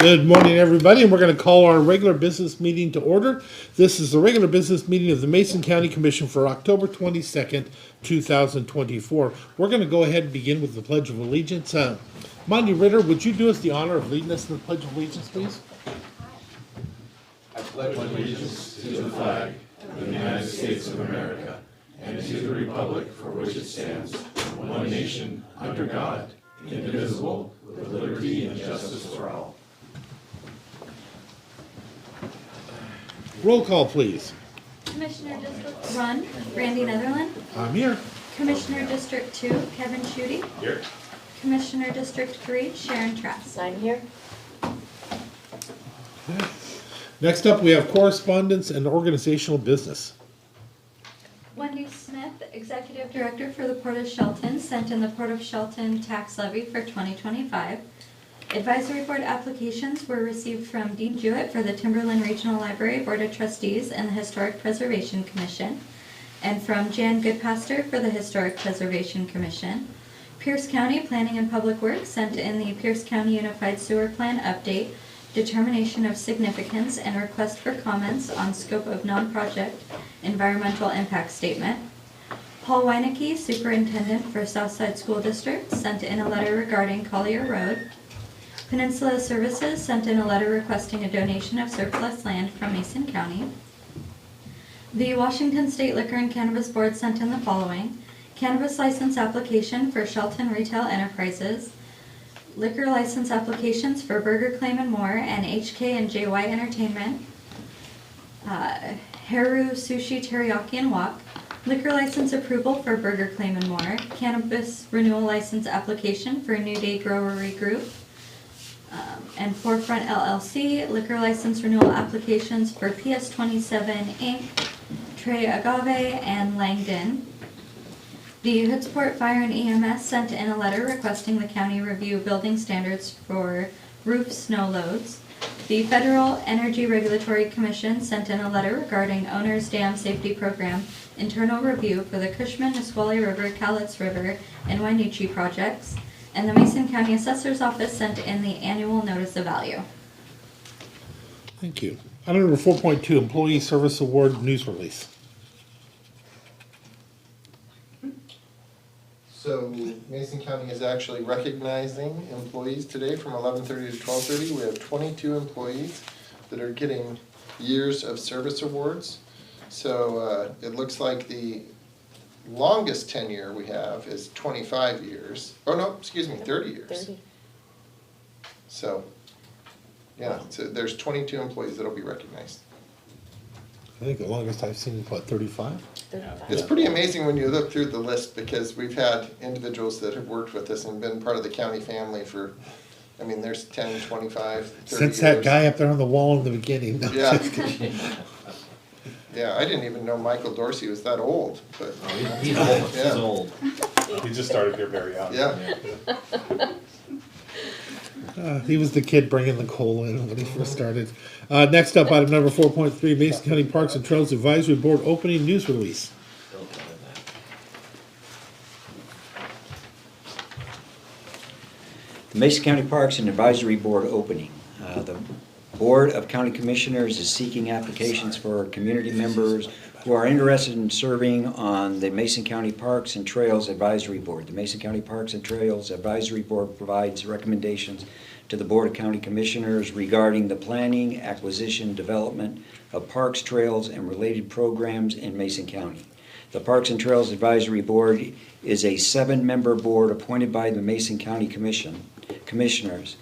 Good morning, everybody, and we're going to call our regular business meeting to order. This is the regular business meeting of the Mason County Commission for October 22nd, 2024. We're going to go ahead and begin with the Pledge of Allegiance. Monty Ritter, would you do us the honor of leading us in the Pledge of Allegiance, please? I pledge allegiance to the flag of the United States of America and to the republic for which it stands, one nation, under God, indivisible, with liberty and justice for all. Roll call, please. Commissioner District 1, Randy Netherland. I'm here. Commissioner District 2, Kevin Schutte. Here. Commissioner District 3, Sharon Trask. I'm here. Next up, we have correspondence and organizational business. Wendy Smith, Executive Director for the Port of Shelton, sent in the Port of Shelton tax levy for 2025. Advisory board applications were received from Dean Jewett for the Timberland Regional Library Board of Trustees and the Historic Preservation Commission, and from Jan Goodpaster for the Historic Preservation Commission. Pierce County Planning and Public Works sent in the Pierce County Unified Sewer Plan Update, Determination of Significance, and Request for Comments on Scope of Non-Project Environmental Impact Statement. Paul Weinecke, Superintendent for Southside School District, sent in a letter regarding Collier Road. Peninsula Services sent in a letter requesting a donation of surplus land from Mason County. The Washington State Liquor and Cannabis Board sent in the following: cannabis license application for Shelton Retail Enterprises, liquor license applications for Burger Claim and More and HK and JY Entertainment, Haru Sushi Teriyaki and Wok, liquor license approval for Burger Claim and More, cannabis renewal license application for New Day Growery Group, and Forefront LLC, liquor license renewal applications for PS27 Inc., Trey Agave, and Langdon. The Hoodsport Fire and EMS sent in a letter requesting the county review building standards for roof snow loads. The Federal Energy Regulatory Commission sent in a letter regarding Owner's Dam Safety Program internal review for the Cushman, Nisqually River, Cowlitz River, and Wainuchi projects. And the Mason County Assessor's Office sent in the annual notice of value. Thank you. Item number 4.2, Employee Service Award news release. So Mason County is actually recognizing employees today from 11:30 to 12:30. We have 22 employees that are getting years of service awards. So it looks like the longest tenure we have is 25 years. Oh no, excuse me, 30 years. 30. So, yeah, so there's 22 employees that'll be recognized. I think the longest I've seen is, what, 35? 35. It's pretty amazing when you look through the list, because we've had individuals that have worked with us and been part of the county family for, I mean, there's 10, 25, 30 Since that years. guy up there on the wall in the beginning. No, Yeah. just kidding. Yeah, I didn't even know Michael Dorsey was that old, but, He's old. He's Yeah. old. He just started here very young. yeah. He was the kid bringing the coal in when he first started. Next up, item number 4.3, Mason County Parks and Trails Advisory Board opening news release. The Mason County Parks and Advisory Board opening. The Board of County Commissioners is seeking applications for community members who are interested in serving on the Mason County Parks and Trails Advisory Board. The Mason County Parks and Trails Advisory Board provides recommendations to the Board of County Commissioners regarding the planning, acquisition, development of parks, trails, and related programs in Mason County. The Parks and Trails Advisory Board is a 7-member board appointed by the Mason County Commissioners.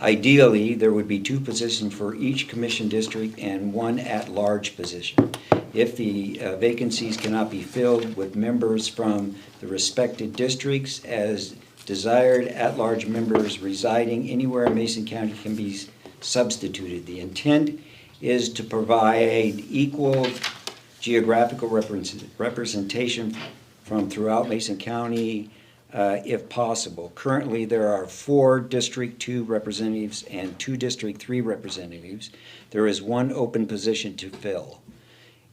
Ideally, there would be 2 positions for each commission district and 1 at-large position. If the vacancies cannot be filled with members from the respective districts as desired, at-large members residing anywhere in Mason County can be substituted. The intent is to provide equal geographical representation from throughout Mason County if possible. Currently, there are 4 District 2 representatives and 2 District 3 representatives. There is 1 open position to fill.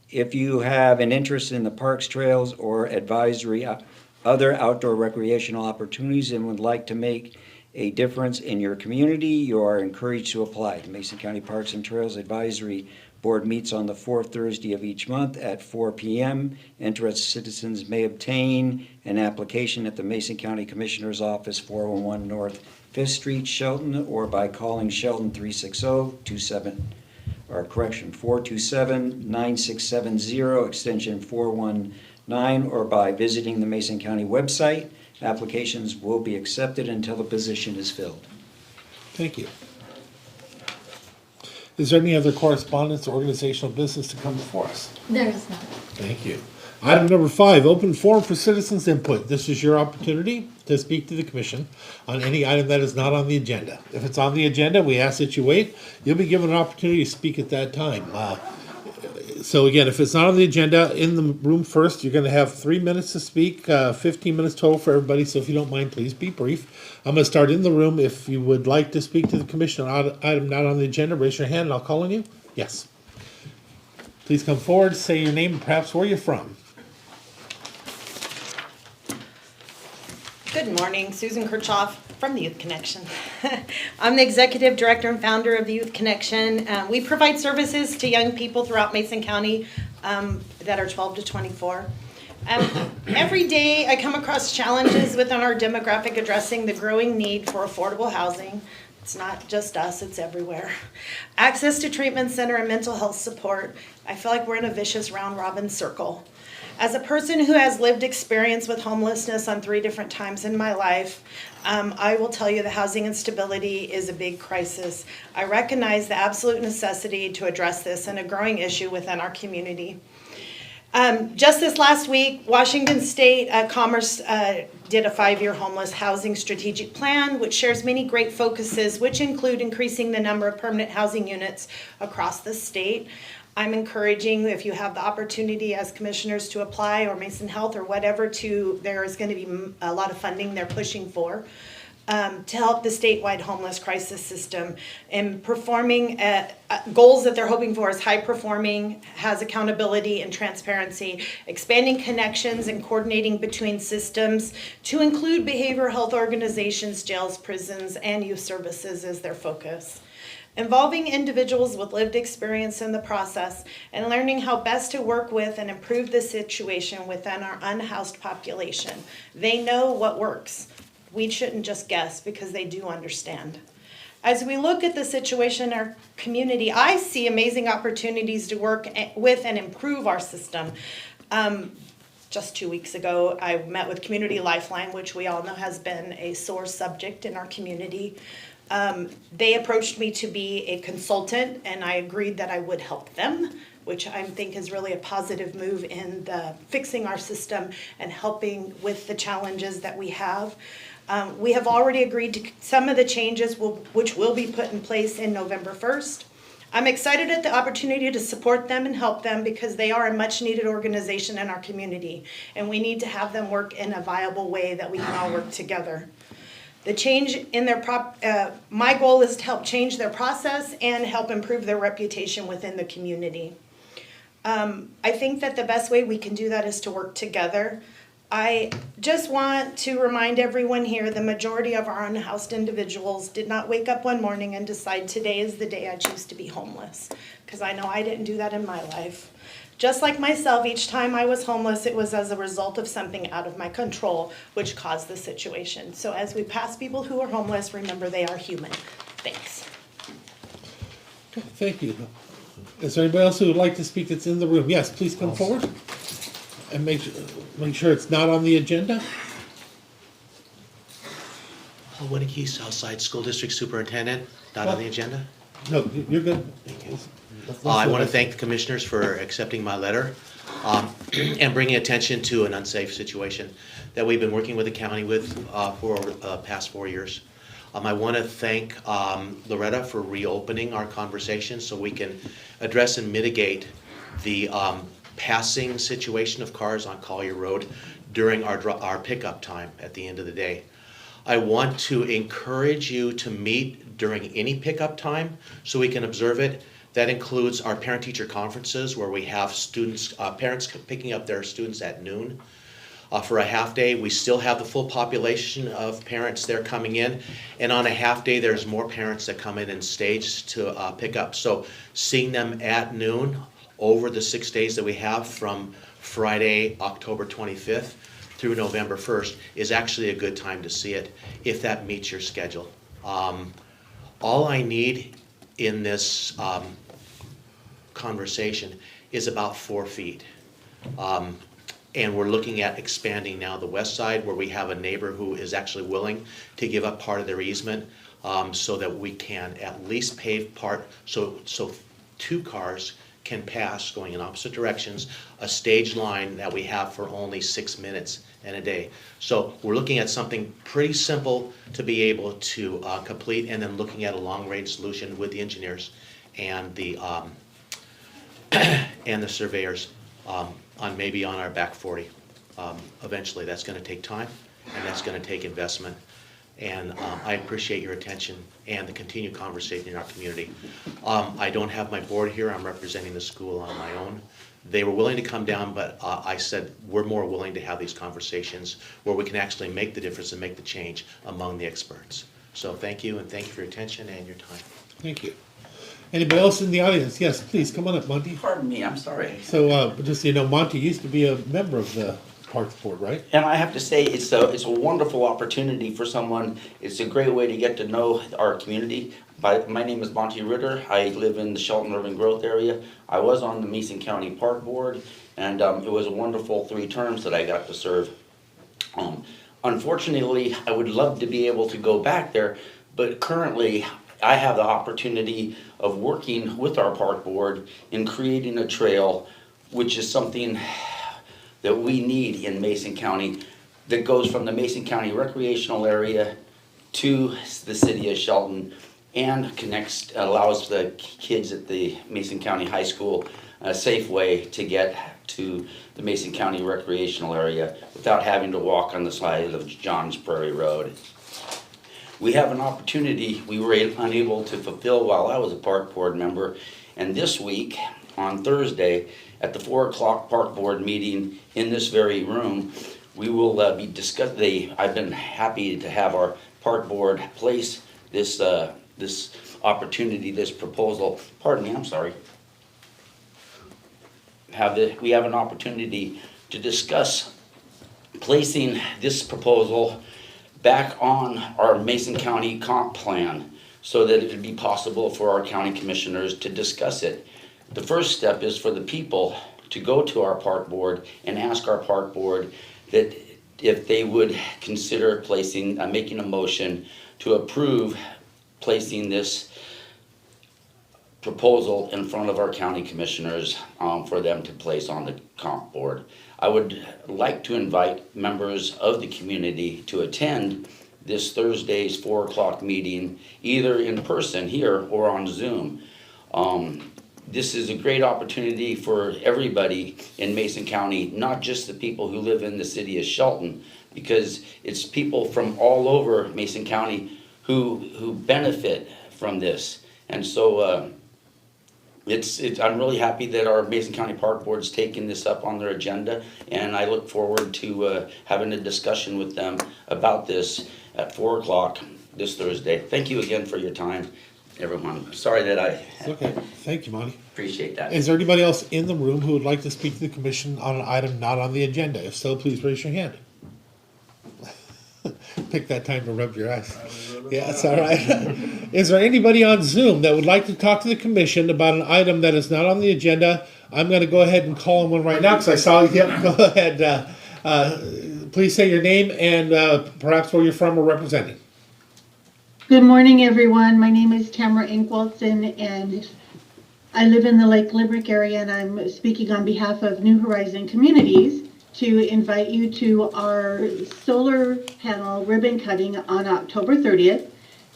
If you have an interest in the parks, trails, or advisory, other outdoor recreational opportunities and would like to make a difference in your community, you are encouraged to apply. The Mason County Parks and Trails Advisory Board meets on the fourth Thursday of each month at 4 p.m. Interested citizens may obtain an application at the Mason County Commissioner's Office, 401 North 5th Street, Shelton, or by calling Shelton 427-9670, extension 419, or by visiting the Mason County website. Applications will be accepted until the position is filled. Thank you. Is there any other correspondence or organizational business to come before us? There is none. Thank you. Item number 5, open forum for citizens input. This is your opportunity to speak to the commission on any item that is not on the agenda. If it's on the agenda, we ask that you wait. You'll be given an opportunity to speak at that time. So again, if it's not on the agenda, in the room first, you're gonna have 3 minutes to speak, 15 minutes total for everybody, so if you don't mind, please be brief. I'm gonna start in the room. If you would like to speak to the commission on item not on the agenda, raise your hand and I'll call on you. Yes. Please come forward, say your name and perhaps where you're from. Good morning, Susan Kirchhoff from the Youth Connection. I'm the Executive Director and Founder of the Youth Connection. We provide services to young people throughout Mason County that are 12 to 24. Every day I come across challenges within our demographic addressing the growing need for affordable housing. It's not just us, it's everywhere. Access to treatment center and mental health support. I feel like we're in a vicious round robin circle. As a person who has lived experience with homelessness on 3 different times in my life, I will tell you the housing instability is a big crisis. I recognize the absolute necessity to address this and a growing issue within our community. Just this last week, Washington State Commerce did a 5-year homeless housing strategic plan, which shares many great focuses, which include increasing the number of permanent housing units across the state. I'm encouraging, if you have the opportunity as commissioners to apply, or Mason Health or whatever, there is going to be a lot of funding they're pushing for to help the statewide homeless crisis system in performing goals that they're hoping for is high performing, has accountability and transparency, expanding connections and coordinating between systems to include behavioral health organizations, jails, prisons, and youth services as their focus. Involving individuals with lived experience in the process and learning how best to work with and improve the situation within our unhoused population. They know what works. We shouldn't just guess because they do understand. As we look at the situation in our community, I see amazing opportunities to work with and improve our system. Just 2 weeks ago, I met with Community Lifeline, which we all know has been a sore subject in our community. They approached me to be a consultant, and I agreed that I would help them, which I think is really a positive move in fixing our system and helping with the challenges that we have. We have already agreed to some of the changes which will be put in place in November 1st. I'm excited at the opportunity to support them and help them because they are a much needed organization in our community, and we need to have them work in a viable way that we can all work together. The change in my goal is to help change their process and help improve their reputation within the community. I think that the best way we can do that is to work together. I just want to remind everyone here, the majority of our unhoused individuals did not wake up one morning and decide today is the day I choose to be homeless, because I know I didn't do that in my life. Just like myself, each time I was homeless, it was as a result of something out of my control, which caused the situation. So as we pass people who are homeless, remember they are human. Thanks. Thank you. Is there anybody else who would like to speak that's in the room? Yes, please come forward. And make sure it's not on the agenda. Paul Winnicky, Southside School District Superintendent, not on the agenda. No, you're good. I want to thank the commissioners for accepting my letter and bringing attention to an unsafe situation that we've been working with the county with for the past 4 years. I want to thank Loretta for reopening our conversation so we can address and mitigate the passing situation of cars on Collier Road during our pickup time at the end of the day. I want to encourage you to meet during any pickup time so we can observe it. That includes our parent-teacher conferences where we have students, parents picking up their students at noon. For a half day, we still have the full population of parents there coming in. And on a half day, there's more parents that come in stage to pick up. So seeing them at noon over the 6 days that we have from Friday, October 25th through November 1st is actually a good time to see it if that meets your schedule. All I need in this conversation is about 4 feet. And we're looking at expanding now the west side where we have a neighbor who is actually willing to give up part of their easement so that we can at least pave part so 2 cars can pass going in opposite directions, a stage line that we have for only 6 minutes in a day. So we're looking at something pretty simple to be able to complete, and then looking at a long-range solution with the engineers and the surveyors on maybe on our back 40. Eventually, that's going to take time, and that's going to take investment. And I appreciate your attention and the continued conversation in our community. I don't have my board here. I'm representing the school on my own. They were willing to come down, but I said we're more willing to have these conversations where we can actually make the difference and make the change among the experts. So thank you, and thank you for your attention and your time. Thank you. Anybody else in the audience? Yes, please, come on up, Monty. Pardon me, I'm sorry. So, just so you know, Monty used to be a member of the Parks Board, right? And I have to say, it's a wonderful opportunity for someone. It's a great way to get to know our community. My name is Monty Ritter. I live in the Shelton Urban Growth area. I was on the Mason County Park Board, and it was a wonderful 3 terms that I got to serve. Unfortunately, I would love to be able to go back there, but currently I have the opportunity of working with our park board in creating a trail, which is something that we need in Mason County, that goes from the Mason County recreational area to the city of Shelton and allows the kids at the Mason County High School a safe way to get to the Mason County recreational area without having to walk on the side of Johns Prairie Road. We have an opportunity we were unable to fulfill while I was a park board member, and this week, on Thursday, at the 4 o'clock park board meeting in this very room, we will be discussing. I've been happy to have our park board place this opportunity, this proposal. Pardon me, I'm sorry. We have an opportunity to discuss placing this proposal back on our Mason County comp plan so that it would be possible for our county commissioners to discuss it. The first step is for the people to go to our park board and ask our park board that if they would consider making a motion to approve placing this proposal in front of our county commissioners for them to place on the comp board. I would like to invite members of the community to attend this Thursday's 4 o'clock meeting, either in person here or on Zoom. This is a great opportunity for everybody in Mason County, not just the people who live in the city of Shelton, because it's people from all over Mason County who benefit from this. And so I'm really happy that our Mason County Park Board's taken this up on their agenda, and I look forward to having a discussion with them about this at 4 o'clock this Thursday. Thank you again for your time, everyone. Sorry that It's okay. Thank you, Monty. appreciate that. Is there anybody else in the room who would like to speak to the commission on an item not on the agenda? If so, please raise your hand. Pick that time to rub your eyes. Yeah, that's all right. Is there anybody on Zoom that would like to talk to the commission about an item that is not on the agenda? I'm going to go ahead and call on one right now because I saw you. Yep, go ahead. Please say your name and perhaps where you're from or representing. Good morning, everyone. My name is Tamara Inkwaldson, and I live in the Lake Limerick area, and I'm speaking on behalf of New Horizon Communities to invite you to our solar panel ribbon cutting on October 30th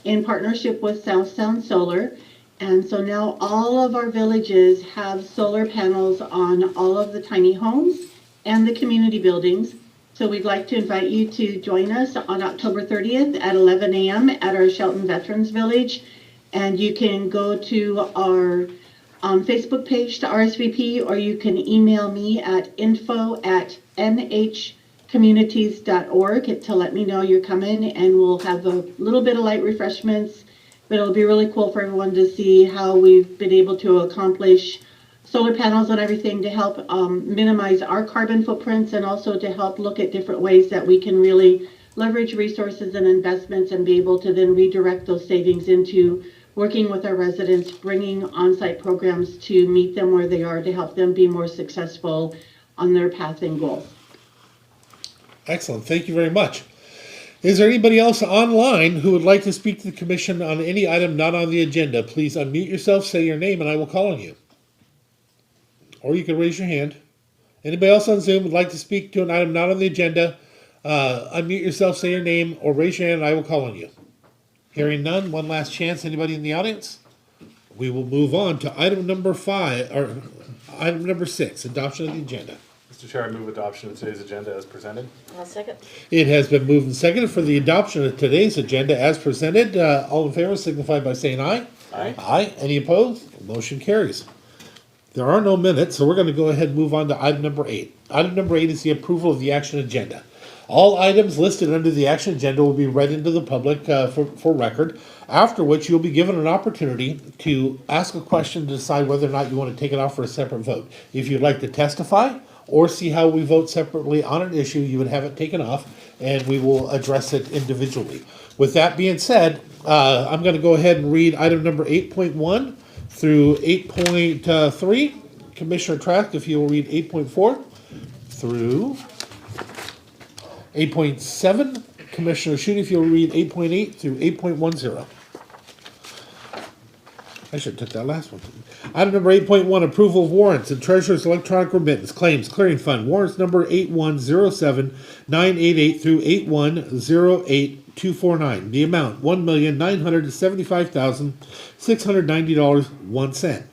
in partnership with South Sound Solar. And so now all of our villages have solar panels on all of the tiny homes and the community buildings. So we'd like to invite you to join us on October 30th at 11 a.m. at our Shelton Veterans Village. And you can go to our Facebook page to RSVP, or you can email me at info@nhcvv.org. communities.org to let me know you're coming, and we'll have a little bit of light refreshments, but it'll be really cool for everyone to see how we've been able to accomplish solar panels and everything to help minimize our carbon footprints, and also to help look at different ways that we can really leverage resources and investments and be able to then redirect those savings into working with our residents, bringing on-site programs to meet them where they are to help them be more successful on their path and goal. Excellent, thank you very much. Is there anybody else online who would like to speak to the commission on any item not on the agenda? Please unmute yourself, say your name, and I will call on you. Or you can raise your hand. Anybody else on Zoom would like to speak to an item not on the agenda? Unmute yourself, say your name, or raise your hand, and I will call on you. Hearing none, one last chance. Anybody in the audience? We will move on to item number 5, or item number 6, adoption of the agenda. Mr. Chair, I move adoption of today's agenda as presented. I'll second. It has been moved and seconded for the adoption of today's agenda as presented. All in favor signify by saying aye. Aye. Aye. Any opposed? Motion carries. There are no minutes, so we're going to go ahead and move on to item number 8. Item number 8 is the approval of the action agenda. All items listed under the action agenda will be read into the public for record, after which you'll be given an opportunity to ask a question to decide whether or not you want to take it off for a separate vote. If you'd like to testify or see how we vote separately on an issue, you would have it taken off, and we will address it individually. With that being said, I'm going to go ahead and read item number 8.1 through 8.3. Commissioner Trask, if you will read 8.4 through 8.7. Commissioner Schutte, if you'll read 8.8 through 8.10. I should have took that last one. Item number 8.1, approval of warrants and treasurer's electronic remittance, claims, clearing fund, warrants number 8107988 through 8108249. The amount, $1,975,690.01.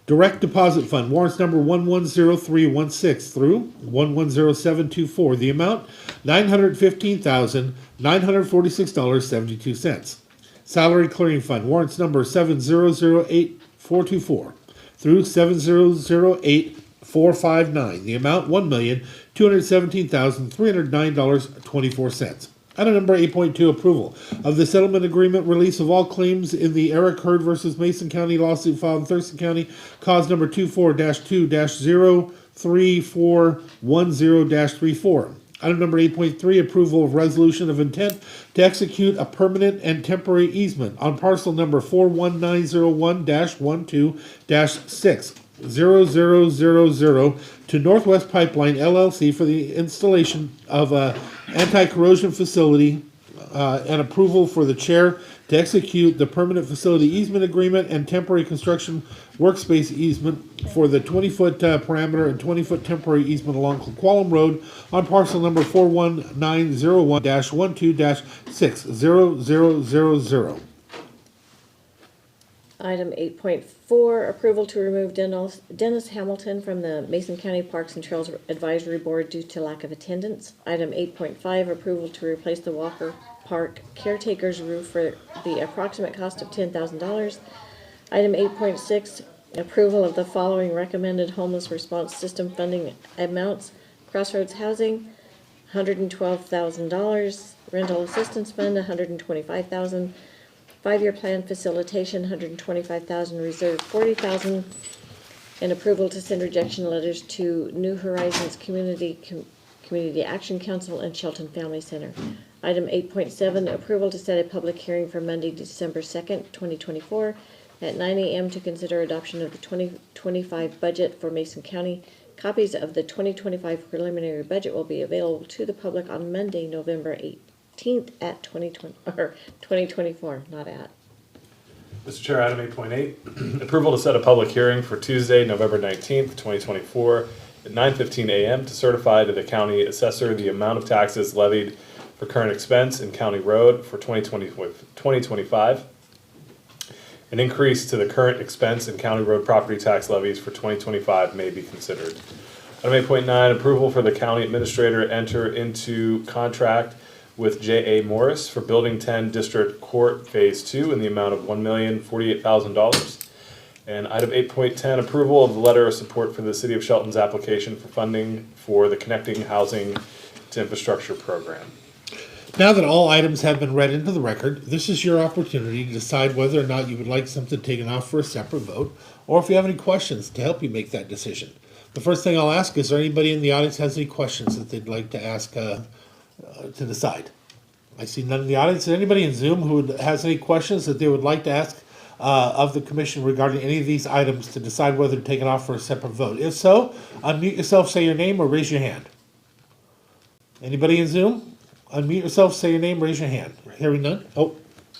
Direct deposit fund, warrants number 110316 through 110724. The amount, $915,946.72. Salary clearing fund, warrants number 7008424 through 7008459. The amount, $1,217,309.24. Item number 8.2, approval of the settlement agreement, release of all claims in the Eric Hurd versus Mason County lawsuit filed in Thurston County, cause number 24-2-03410-34. Item number 8.3, approval of resolution of intent to execute a permanent and temporary easement on parcel number 41901-12-60000 to Northwest Pipeline LLC for the installation of a anti-corrosion facility, and approval for the chair to execute the permanent facility easement agreement and temporary construction workspace easement for the 20-foot parameter and 20-foot temporary easement along Quallam Road on parcel number 41901-12-60000. Item 8.4, approval to remove Dennis Hamilton from the Mason County Parks and Trails Advisory Board due to lack of attendance. Item 8.5, approval to replace the Walker Park caretaker's roof for the approximate cost of $10,000. Item 8.6, approval of the following recommended homeless response system funding amounts. Crossroads Housing, $112,000. Rental Assistance Fund, $125,000. 5-year plan facilitation, $125,000, reserve $40,000, and approval to send rejection letters to New Horizons Community Action Council and Shelton Family Center. Item 8.7, approval to set a public hearing for Monday, December 2nd, 2024 at 9 a.m. to consider adoption of the 2025 budget for Mason County. Copies of the 2025 preliminary budget will be available to the public on Monday, November 8th. At 2024, not at. Mr. Chair, item 8.8, approval to set a public hearing for Tuesday, November 19th, 2024 at 9:15 a.m. to certify to the county assessor the amount of taxes levied for current expense in county road for 2025. An increase to the current expense in county road property tax levies for 2025 may be considered. Item 8.9, approval for the county administrator to enter into contract with J.A. Morris for Building 10 District Court Phase 2 in the amount of $1,048,000. And item 8.10, approval of the letter of support for the City of Shelton's application for funding for the Connecting Housing to infrastructure program. Now that all items have been read into the record, this is your opportunity to decide whether or not you would like something taken off for a separate vote, or if you have any questions to help you make that decision. The first thing I'll ask is there anybody in the audience has any questions that they'd like to ask to decide? I see none in the audience. Is there anybody in Zoom who has any questions that they would like to ask of the commission regarding any of these items to decide whether to take it off for a separate vote? If so, unmute yourself, say your name, or raise your hand. Anybody in Zoom? Unmute yourself, say your name, raise your hand. Hearing none? Oh.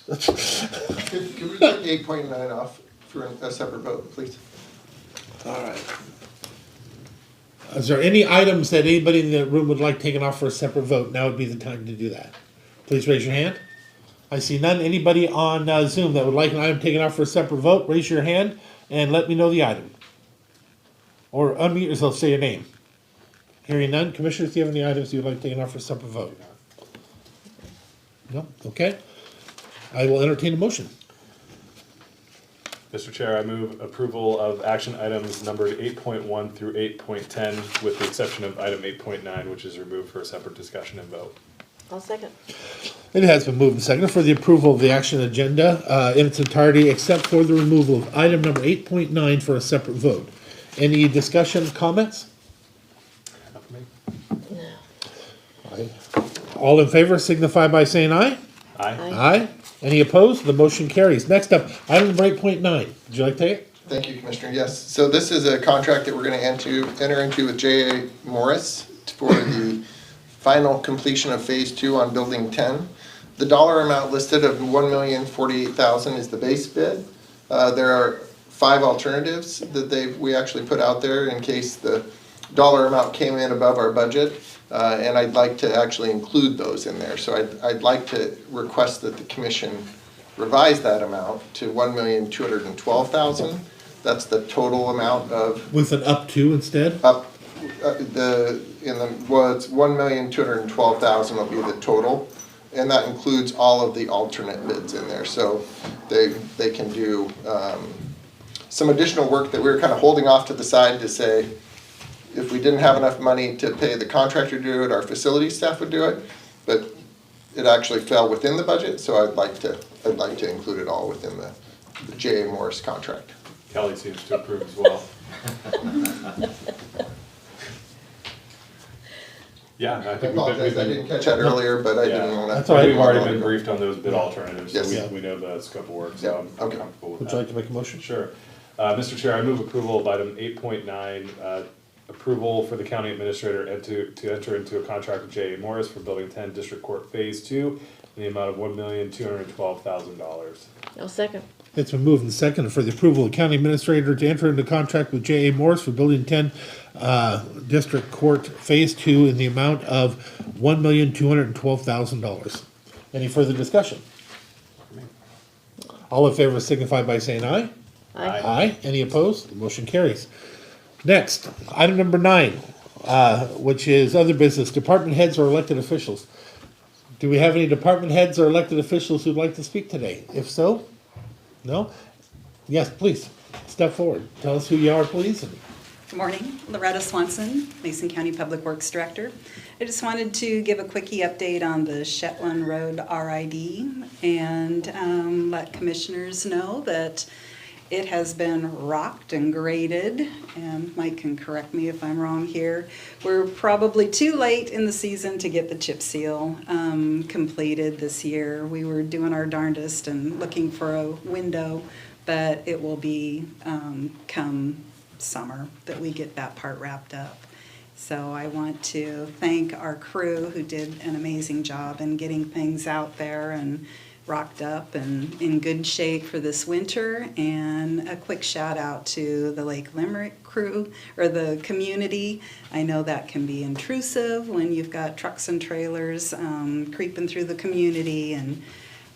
Could we take 8.9 off for a separate vote, please? All right. Is there any items that anybody in the room would like taken off for a separate vote? Now would be the time to do that. Please raise your hand. I see none. Anybody on Zoom that would like an item taken off for a separate vote, raise your hand and let me know the item. Or unmute yourself, say your name. Hearing none. Commissioners, do you have any items you would like taken off for a separate vote? No? Okay. I will entertain a motion. Mr. Chair, I move approval of action items numbered 8.1 through 8.10 with the exception of item 8.9, which is removed for a separate discussion and vote. I'll second. It has been moved and seconded for the approval of the action agenda in its entirety, except for the removal of item number 8.9 for a separate vote. Any discussion, comments? Not for me. Aye. All in favor signify by saying aye. Aye. Aye. Any opposed? The motion carries. Next up, item number 8.9. Would you like to take it? Thank you, Commissioner. Yes, so this is a contract that we're going to enter into with J.A. Morris for the final completion of Phase 2 on Building 10. The dollar amount listed of $1,048,000 is the base bid. There are 5 alternatives that we actually put out there in case the dollar amount came in above our budget. And I'd like to actually include those in there. So I'd like to request that the commission revise that amount to $1,212,000. That's the total amount of With an up to instead? it's $1,212,000 will be the total. And that includes all of the alternate bids in there. So they can do some additional work that we were kind of holding off to the side to say, if we didn't have enough money to pay the contractor to do it, our facility staff would do it, but it actually fell within the budget, so I'd like to include it all within the J.A. Morris contract. Kelly seems to approve as well. Yeah, I I think apologize, I didn't catch that earlier, but I didn't want to. That's all right. We've already been briefed on those bid alternatives, so Yes. we know the scope of work, Yeah, so I'm okay. comfortable with Would that. you like to make a motion? Sure. Mr. Chair, I move approval of item 8.9, approval for the county administrator to enter into a contract with J.A. Morris for Building 10 District Court Phase 2 in the amount of $1,212,000. I'll second. It's been moved and seconded for the approval of county administrator to enter into contract with J.A. Morris for Building 10 District Court Phase 2 in the amount of $1,212,000. Any further discussion? All in favor signify by saying aye. Aye. Aye. Any opposed? The motion carries. Next, item number 9, which is other business, department heads or elected officials. Do we have any department heads or elected officials who'd like to speak today? If so, no? Yes, please, step forward. Tell us who you are, please. Good morning, Loretta Swanson, Mason County Public Works Director. I just wanted to give a quickie update on the Shetland Road RID and let commissioners know that it has been rocked and graded, and Mike can correct me if I'm wrong here. We're probably too late in the season to get the chip seal completed this year. We were doing our darndest and looking for a window, but it will be come summer that we get that part wrapped up. So I want to thank our crew who did an amazing job in getting things out there and rocked up and in good shape for this winter. And a quick shout out to the Lake Limerick crew or the community. I know that can be intrusive when you've got trucks and trailers creeping through the community,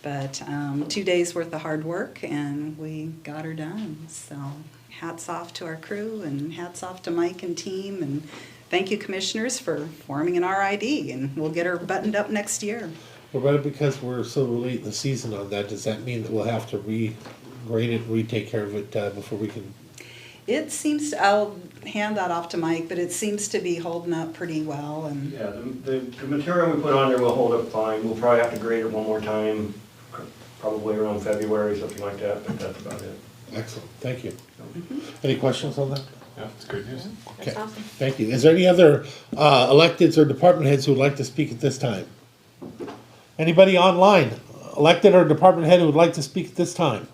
but 2 days worth of hard work and we got her done. So hats off to our crew and hats off to Mike and team, and thank you commissioners for forming an RID, and we'll get her buttoned up next year. Loretta, because we're so late in the season on that, does that mean that we'll have to re-grade it, retake care of it before we can? It seems, I'll hand that off to Mike, but it seems to be holding up pretty well and. Yeah, the material we put on there will hold up fine. We'll probably have to grade it one more time, probably around February, something like that, but that's about it. Excellent, thank you. Any questions on that? Yeah, it's great news. Okay, That's awesome. thank you. Is there any other electeds or department heads who would like to speak at this time? Anybody online, elected or department head who would like to speak at this time?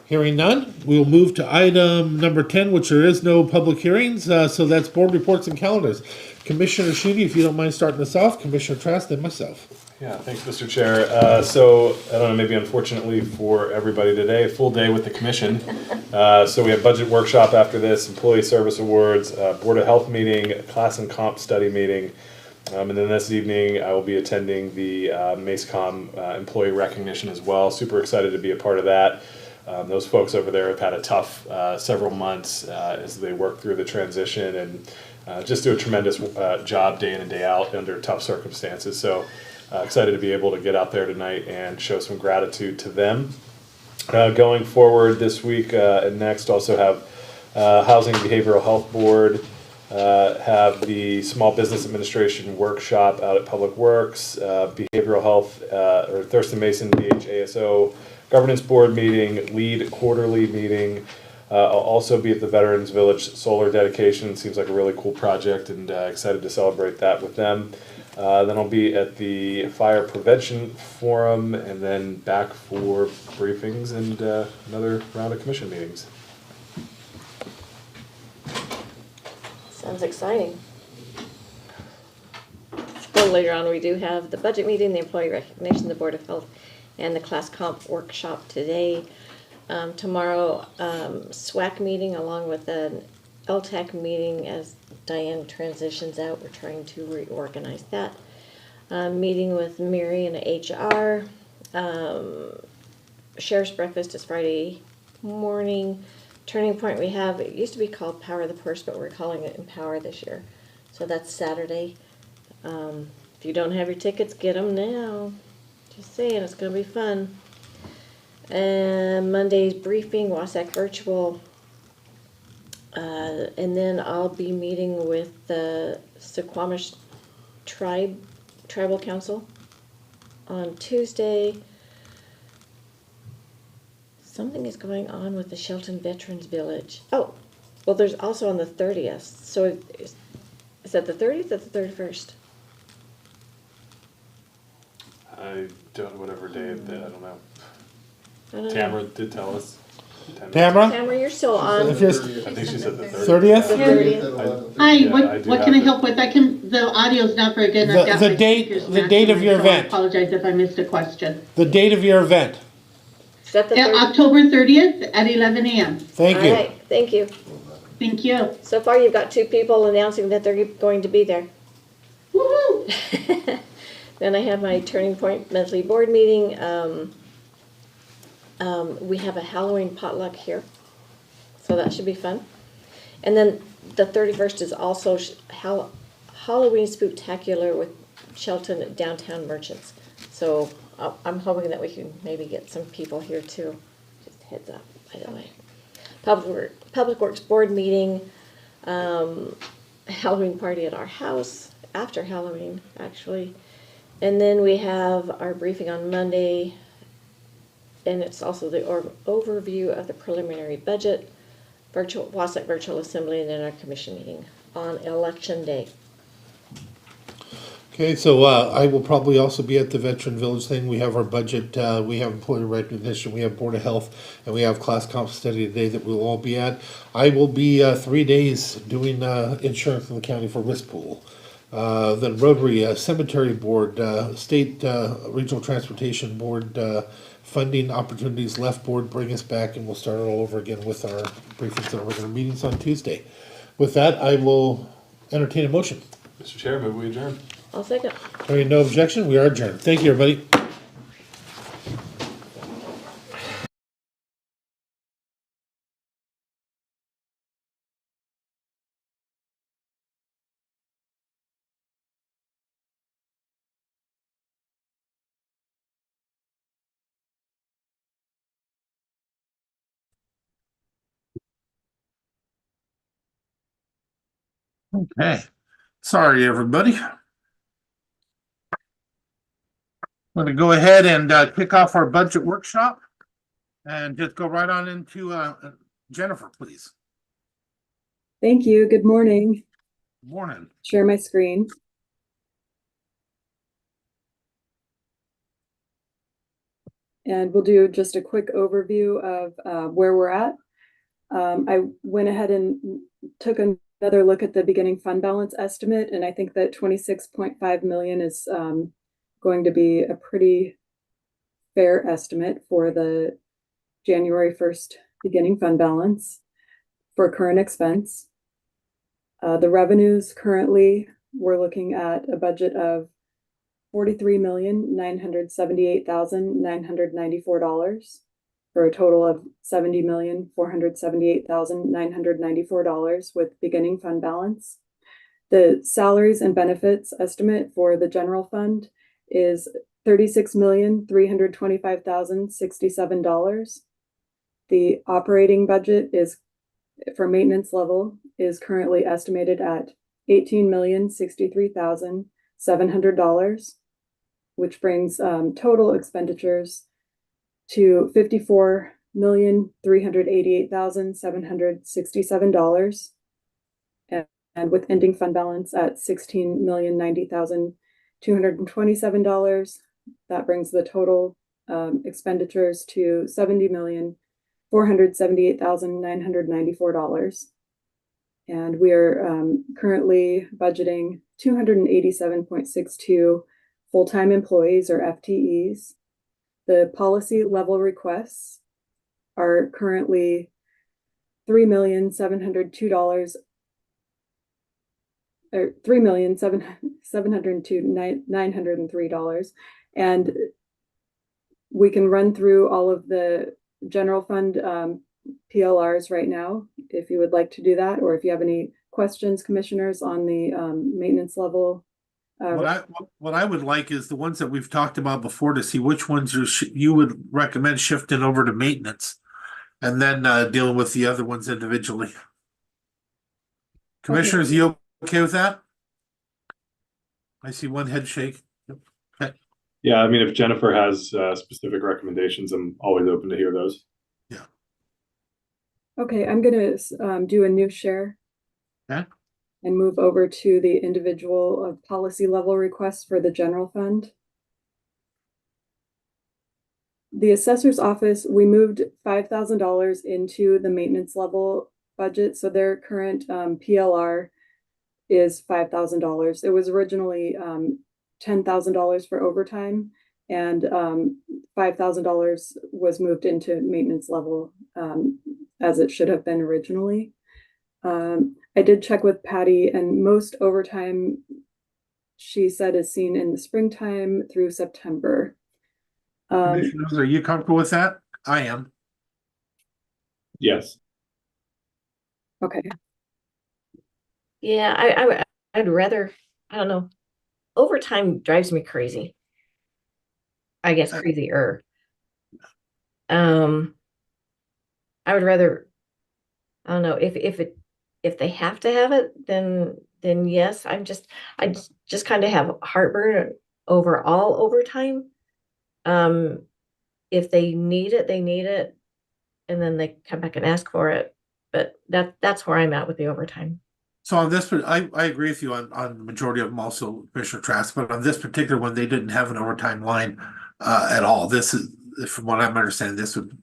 Hearing none, we will move to item number 10, which there is no public hearings, so that's board reports and calendars. Commissioner Sheedy, if you don't mind starting us off, Commissioner Trask, then myself. Yeah, thanks, Mr. Chair. So, I don't know, maybe unfortunately for everybody today, a full day with the commission. So we have budget workshop after this, employee service awards, Board of Health meeting, class and comp study meeting. And then this evening, I will be attending the MACECOM employee recognition as well. Super excited to be a part of that. Those folks over there have had a tough several months as they work through the transition and just do a tremendous job day in and day out under tough circumstances. So excited to be able to get out there tonight and show some gratitude to them. Going forward this week and next, also have Housing and Behavioral Health Board, have the Small Business Administration Workshop out at Public Works, Behavioral Health, or Thurston Mason BHASO Governance Board meeting, LEAD quarterly meeting. I'll also be at the Veterans Village Solar Dedication. Seems like a really cool project and excited to celebrate that with them. Then I'll be at the Fire Prevention Forum and then back for briefings and another round of commission meetings. Sounds exciting. So later on, we do have the budget meeting, the employee recognition, the Board of Health, and the class comp workshop today. Tomorrow, SWAC meeting along with an LTAC meeting as Diane transitions out. We're trying to reorganize that. Meeting with Mary and HR. Sheriff's breakfast is Friday morning. Turning Point we have, it used to be called Power the Purse, but we're calling it Empower this year. So that's Saturday. If you don't have your tickets, get them now. Just saying, it's going to be fun. And Monday's briefing, Wasac Virtual. And then I'll be meeting with the Suquamish Tribal Council on Tuesday. Something is going on with the Shelton Veterans Village. Oh, well, there's also on the 30th. So is that the 30th or the 31st? I don't, whatever day, I don't know. I don't know. Tamara did tell us. Tamara? Tamara, you're still on. If you're I think she said the 30th? The 30th. Hi, Yeah, I what do can I have help with? The audio's not very good. and I've got The my date- speakers the date of your maximized, so I event. apologize if I missed a question. The date of your event. Is that the 30th? October 30th at 11 a.m. Thank All you. right, thank you. Thank you. So far, you've got 2 people announcing that they're going to be there. Woohoo! Then I have my Turning Point monthly board meeting. We have a Halloween potluck here, so that should be fun. And then the 31st is also Halloween Spooktacular with Shelton Downtown Merchants. So I'm hoping that we can maybe get some people here too. Just heads up, by the way. Public Works Board meeting, Halloween party at our house, after Halloween, actually. And then we have our briefing on Monday, and it's also the overview of the preliminary budget, Wasac Virtual Assembly, and then our commission meeting on Election Day. Okay, so I will probably also be at the Veteran Village thing. We have our budget, we have employee recognition, we have Board of Health, and we have class comp study today that we'll all be at. I will be 3 days doing insurance in the county for risk pool. Then Rotary Cemetery Board, State Regional Transportation Board, Funding Opportunities Left Board, bring us back, and we'll start it all over again with our briefings and our regular meetings on Tuesday. With that, I will entertain a motion. Mr. Chair, maybe we adjourn. I'll second. Hearing no objection, we are adjourned. Thank you, everybody. Okay, sorry, everybody. I'm gonna go ahead and kick off our budget workshop and just go right on into Jennifer, please. Thank you. Good morning. Morning. Share my screen. And we'll do just a quick overview of where we're at. I went ahead and took another look at the beginning fund balance estimate, and I think that 26.5 million is going to be a pretty fair estimate for the January 1st beginning fund balance for current expense. The revenues currently, we're looking at a budget of $43,978,994 for a total of $70,478,994 with beginning fund balance. The salaries and benefits estimate for the general fund is $36,325,067. The operating budget is for maintenance level is currently estimated at $18,063,700, which brings total expenditures to $54,388,767, and with ending fund balance at $16,090,227. That brings the total expenditures to $70,478,994. And we are currently budgeting 287.62 full-time employees or FTEs. The policy level requests are currently $3,702 or $3,702,903. And we can run through all of the general fund PLRs right now, if you would like to do that, or if you have any questions, commissioners, on the maintenance level. What I would like is the ones that we've talked about before to see which ones you would recommend shifting over to maintenance, and then dealing with the other ones individually. Commissioners, okay. You okay with that? I see one head shake. Okay. Yeah, I mean, if Jennifer has specific recommendations, I'm always open to hear those. Yeah. Okay, I'm gonna do a new share. Okay. And move over to the individual policy level requests for the general fund. The assessor's office, we moved $5,000 into the maintenance level budget, so their current PLR is $5,000. It was originally $10,000 for overtime, and $5,000 was moved into maintenance level as it should have been originally. I did check with Patty, and most overtime, she said, is seen in the springtime through September. Commissioners, are you comfortable with that? I am. Yes. Okay. Yeah, I'd rather, I don't know, overtime drives me crazy. I guess crazier. I would rather, I don't know, if they have to have it, then yes. I just kind of have heartburn over all overtime. If they need it, they need it, and then they come back and ask for it. But that's where I'm at with the overtime. So on this, I agree with you on the majority of them also, Commissioner Trask, but on this particular one, they didn't have an overtime line at all. This is, from what I'm understanding, this would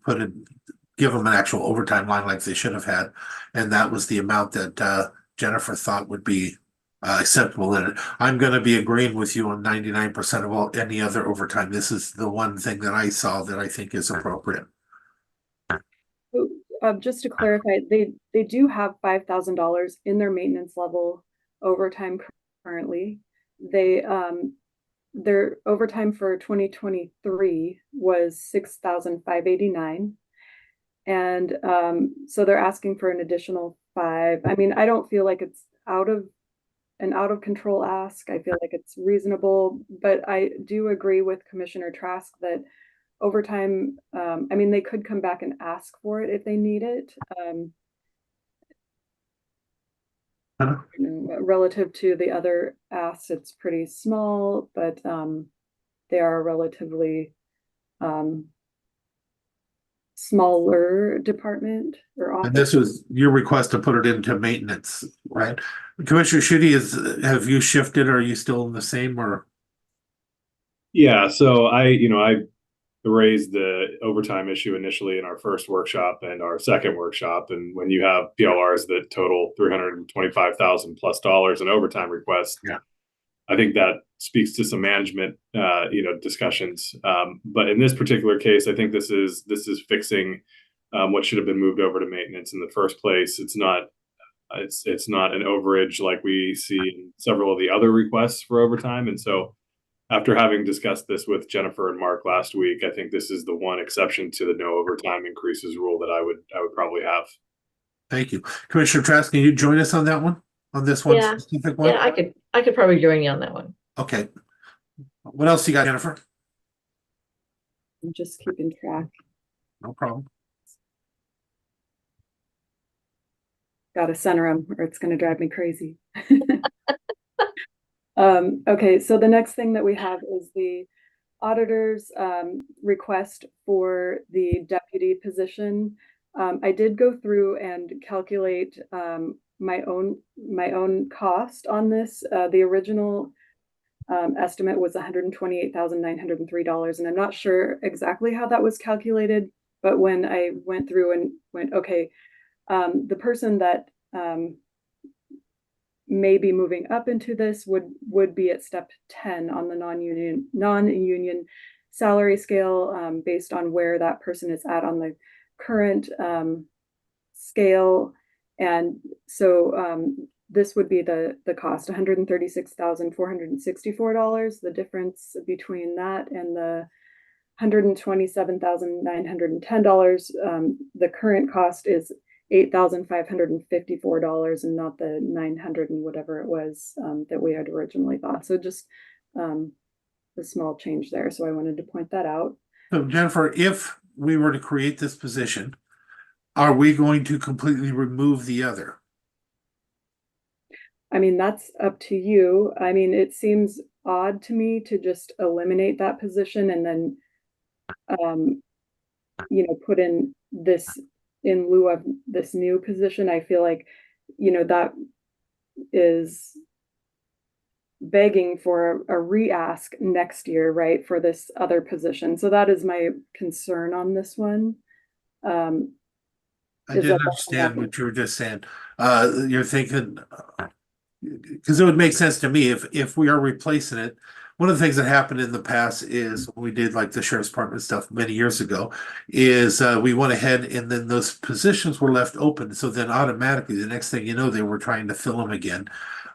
give them an actual overtime line like they should have had. And that was the amount that Jennifer thought would be acceptable in it. I'm going to be agreeing with you on 99% of any other overtime. This is the one thing that I saw that I think is appropriate. Just to clarify, they do have $5,000 in their maintenance level overtime currently. They their overtime for 2023 was $6,589, and so they're asking for an additional $5,000. I mean, I don't feel like it's out of control ask. I feel like it's reasonable, but I do agree with Commissioner Trask that overtime, I mean, they could come back and ask for it if they need it. Huh? Relative to the other asks, it's pretty small, but they are relatively smaller department or And office. this was your request to put it into maintenance, right? Commissioner Shudi, have you shifted? Or are you still in the same or? Yeah, so I raised the overtime issue initially in our first workshop and our second workshop. And when you have PLRs that total $325,000 plus in overtime requests, Yeah. I think that speaks to some management, discussions. But in this particular case, I think this is fixing what should have been moved over to maintenance in the first place. It's not an overage like we see in several of the other requests for overtime. And so after having discussed this with Jennifer and Mark last week, I think this is the one exception to the no overtime increases rule that I would probably have. Thank you. Commissioner Trask, can you join us on that one? On this one Yeah. specific one? Yeah, I could probably join you on that one. Okay. What else you got, Jennifer? I'm just keeping track. No problem. Gotta center them or it's gonna drive me crazy. Okay, so the next thing that we have is the auditor's request for the deputy position. I did go through and calculate my own cost on this. The original estimate was $128,903, and I'm not sure exactly how that was calculated, but when I went through and went, okay, the person that may be moving up into this would be at step 10 on the non-union salary scale, based on where that person is at on the current scale. And so this would be the cost, $136,464. The difference between that and the $127,910, the current cost is $8,554 and not the 900 and whatever it was that we had originally thought. So just a small change there. So I wanted to point that out. So Jennifer, if we were to create this position, are we going to completely remove the other? I mean, that's up to you. I mean, it seems odd to me to just eliminate that position and then, put in this in lieu of this new position. I feel like, that is begging for a re-ask next year, right, for this other position. So that is my concern on this one. I didn't understand what you were just saying. You're thinking, because it would make sense to me if we are replacing it. One of the things that happened in the past is when we did like the sheriff's department stuff many years ago is we went ahead and then those positions were left open. So then automatically the next thing you know, they were trying to fill them again,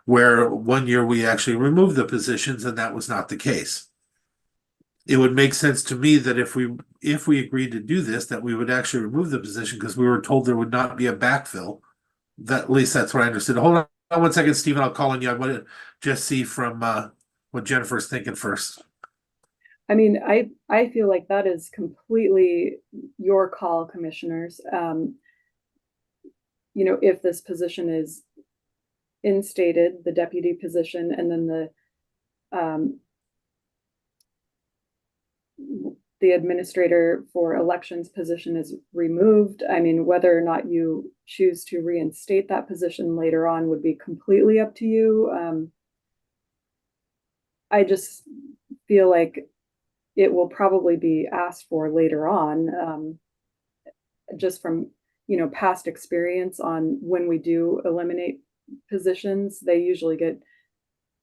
where one year we actually removed the positions and that was not the case. It would make sense to me that if we agreed to do this, that we would actually remove the position because we were told there would not be a backfill. That, at least that's what I understood. Hold on one second, Stephen. I'll call on you. I want to just see from what Jennifer's thinking first. I mean, I feel like that is completely your call, commissioners. If this position is instated, the deputy position, and then the administrator for elections position is removed. I mean, whether or not you choose to reinstate that position later on would be completely up to you. I just feel like it will probably be asked for later on, just from, past experience on when we do eliminate positions, they usually get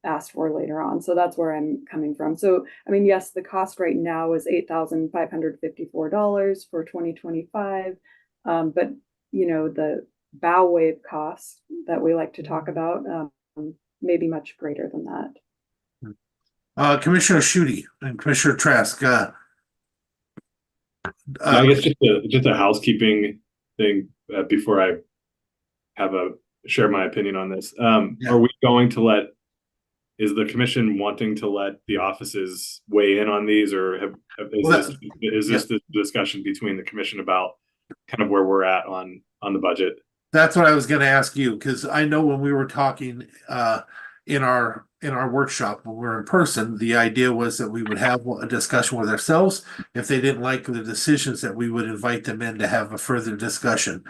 asked for later on. So that's where I'm coming from. So, I mean, yes, the cost right now is $8,554 for 2025. But, the bow wave cost that we like to talk about may be much greater than that. Commissioner Shudi and Commissioner Trask. I guess just a housekeeping thing before I share my opinion on this. Are we going to is the commission wanting to let the offices weigh in on these, or is this the discussion between the commission about kind of where we're at on the budget? That's what I was gonna ask you, because I know when we were talking in our workshop, when we were in person, the idea was that we would have a discussion with ourselves. If they didn't like the decisions, that we would invite them in to have a further discussion.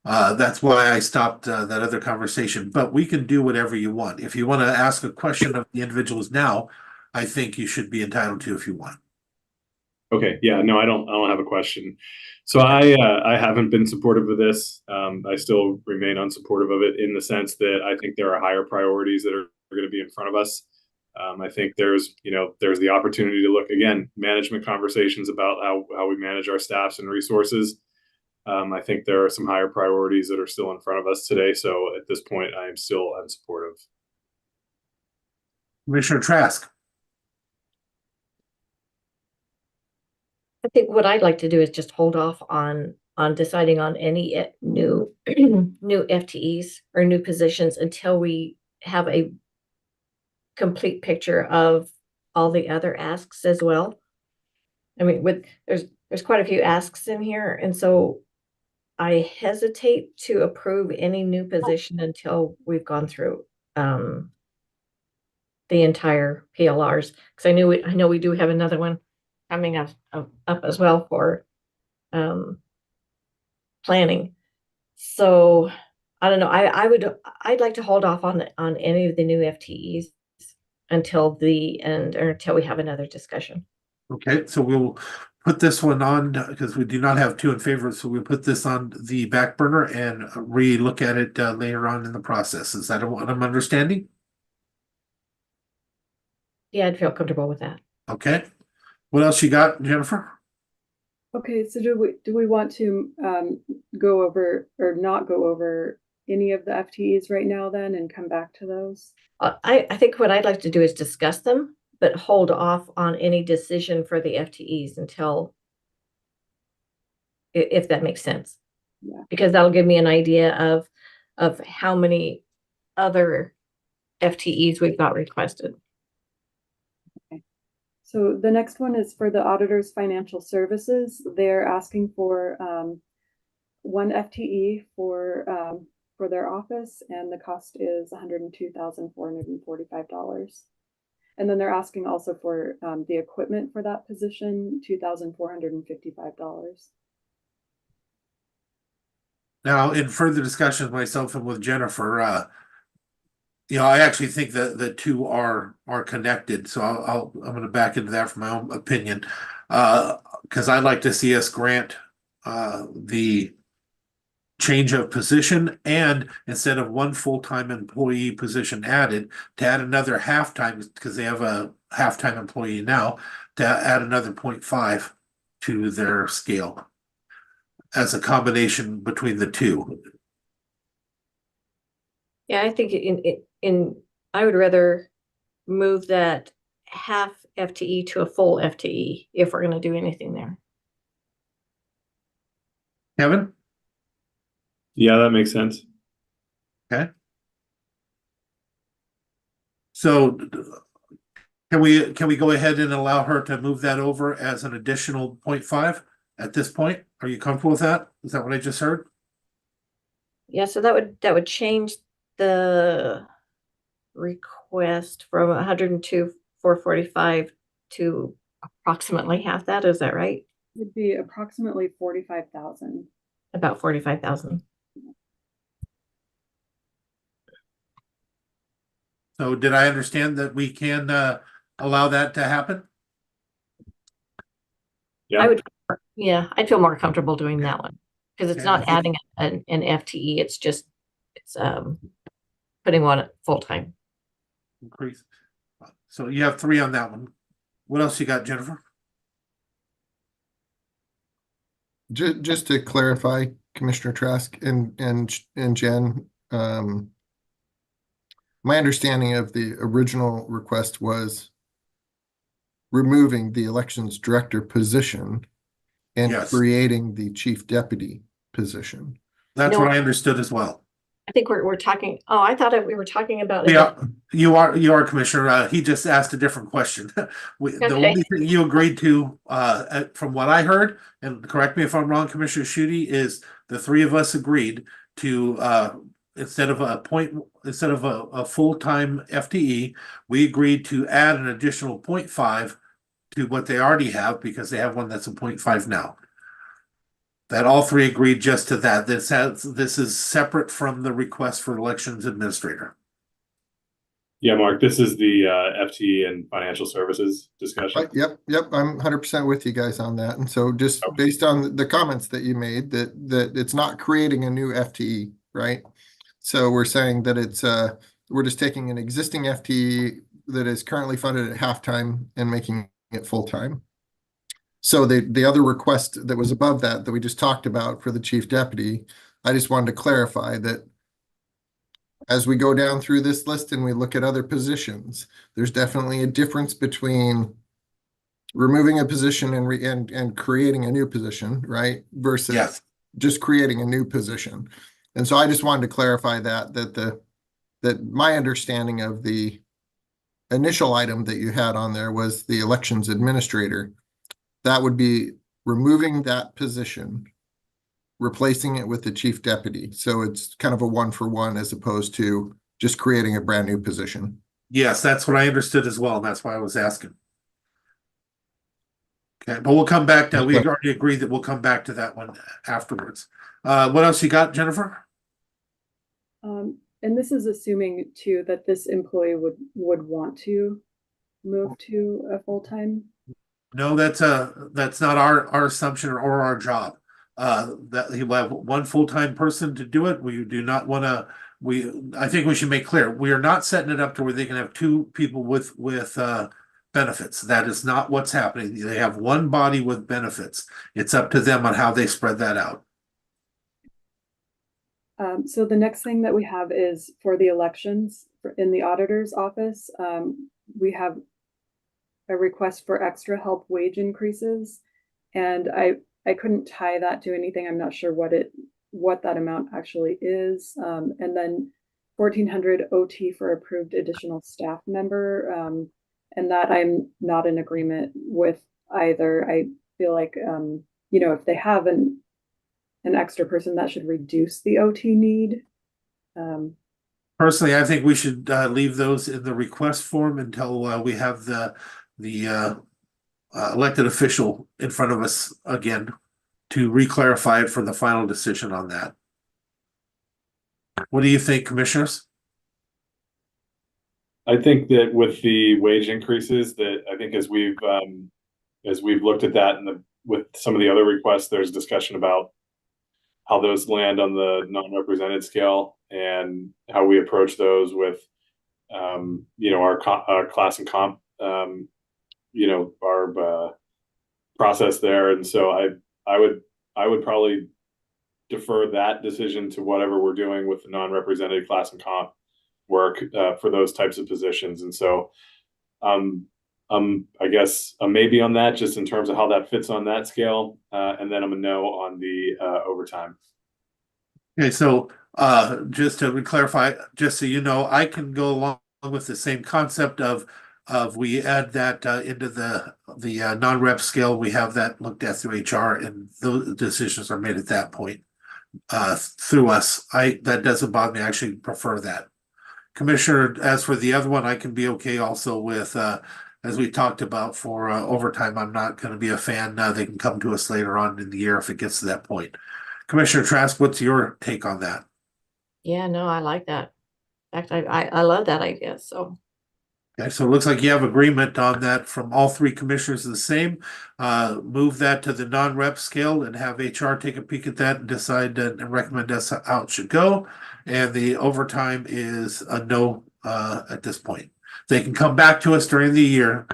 That's why I stopped that other conversation, but we can do whatever you want. If you want to ask a question of the individuals now, I think you should be entitled to if you want. Okay, yeah, no, I don't have a question. So I haven't been supportive of this. I still remain unsupportive of it in the sense that I think there are higher priorities that are going to be in front of us. I think there's the opportunity to look again, management conversations about how we manage our staffs and resources. I think there are some higher priorities that are still in front of us today. So at this point, I am still unsupportive. Commissioner Trask. I think what I'd like to do is just hold off on deciding on any new new FTEs or new positions until we have a complete picture of all the other asks as well. I mean, there's quite a few asks in here, and so I hesitate to approve any new position until we've gone through the entire PLRs, because I know we do have another one coming up as well for planning. So I don't know. I'd like to hold off on any of the new FTEs until the end or until we have another discussion. Okay, so we'll put this one on because we do not have two in favor. So we'll put this on the back burner and re-look at it later on in the process. Is that what I'm understanding? Yeah, I'd feel comfortable with that. Okay. What else you got, Jennifer? Okay, so do we want to go over or not go over any of the FTEs right now then and come back to those? I think what I'd like to do is discuss them, but hold off on any decision for the FTEs until, if that makes sense. Yeah. Because that'll give me an idea of how many other FTEs we've got requested. So the next one is for the auditors financial services. They're asking for one FTE for their office, and the cost is $102,445. And then they're asking also for the equipment for that position, $2,455. Now, in further discussions myself and with Jennifer, I actually think that the two are connected. So I'm going to back into that for my own opinion, because I'd like to see us grant the change of position, and instead of one full-time employee position added, to add another half-time, because they have a half-time employee now, to add another 0.5 to their scale as a combination between the two. Yeah, I think I would rather move that half FTE to a full FTE if we're going to do anything there. Kevin? Yeah, that makes sense. Okay. So can we go ahead and allow her to move that over as an additional 0.5 at this point? Are you comfortable with that? Is that what I just heard? Yeah, so that would change the request from 102,445 to approximately half that. Is that right? It would be approximately 45,000. About 45,000. So did I understand that we can allow that to happen? Yeah. I'd feel more comfortable doing that one because it's Okay, not adding an FTE. It's putting one full-time. Increase. So you have 3 on that one. What else you got, Jennifer? Just to clarify, Commissioner Trask and Jen, my understanding of the original request was removing the elections director position and Yes. creating the chief deputy position. That's No. what I understood as well. I think we're talking. Oh, I thought we were talking about. Yeah, you are, Commissioner. He just asked a different question. The only thing you agreed to, from what I heard, and correct me if I'm wrong, Commissioner Schutte, is the 3 of us agreed to, instead of a full-time FTE, we agreed to add an additional 0.5 to what they already have because they have one that's a 0.5 now. That all three agreed just to that. This is separate from the request for elections administrator. Yeah, Mark, this is the FTE and financial services discussion. Right, yep, I'm 100% with you guys on that. And so just based on the comments that you made, that it's not creating a new FTE, right? So we're saying that it's we're just taking an existing FTE that is currently funded at halftime and making it full-time. So the other request that was above that we just talked about for the chief deputy, I just wanted to clarify that as we go down through this list and we look at other positions, there's definitely a difference between removing a position and creating a new position, right? Versus just creating a new position. And so I just wanted to clarify that my understanding of the initial item that you had on there was the elections administrator. That would be removing that position, replacing it with the chief deputy. So it's kind of a 1-for-1 as opposed to just creating a brand new position. Yes, that's what I understood as well. And that's why I was asking. Okay, but we'll come back to, we already agreed that we'll come back to that one afterwards. What else you got, Jennifer? And this is assuming too that this employee would want to move to a full-time. No, that's not our assumption or our job. That he will have one full-time person to do it. We do not want to. I think we should make clear we are not setting it up to where they can have two people with benefits. That is not what's happening. They have one body with benefits. It's up to them on how they spread that out. So the next thing that we have is for the elections in the auditor's office. We have a request for extra help wage increases, and I couldn't tie that to anything. I'm not sure what that amount actually is. And then 1,400 OT for approved additional staff member, and that I'm not in agreement with either. I feel like if they have an extra person, that should reduce the OT need. Personally, I think we should leave those in the request form until we have the elected official in front of us again to re-clarify it for the final decision on that. What do you think, commissioners? I think that with the wage increases, that I think as we've looked at that and with some of the other requests, there's discussion about how those land on the non-represented scale and how we approach those with, our class and comp, our process there. And so I would probably defer that decision to whatever we're doing with the non-represented class and comp work for those types of positions. And so I guess maybe on that, just in terms of how that fits on that scale, and then I'm a no on the overtime. Okay, so just to clarify, just so you know, I can go along with the same concept of we add that into the non-rep scale. We have that looked at through HR, and those decisions are made at that point through us. That doesn't bother me. I actually prefer that. Commissioner, as for the other one, I can be okay also with as we talked about for overtime. I'm not going to be a fan. They can come to us later on in the year if it gets to that point. Commissioner Trask, what's your take on that? Yeah, no, I like that. In fact, I love that idea. So. Okay, so it looks like you have agreement on that from all three commissioners the same. Move that to the non-rep scale and have HR take a peek at that and decide and recommend us how it should go. And the overtime is a no at this point. They can come back to us during the year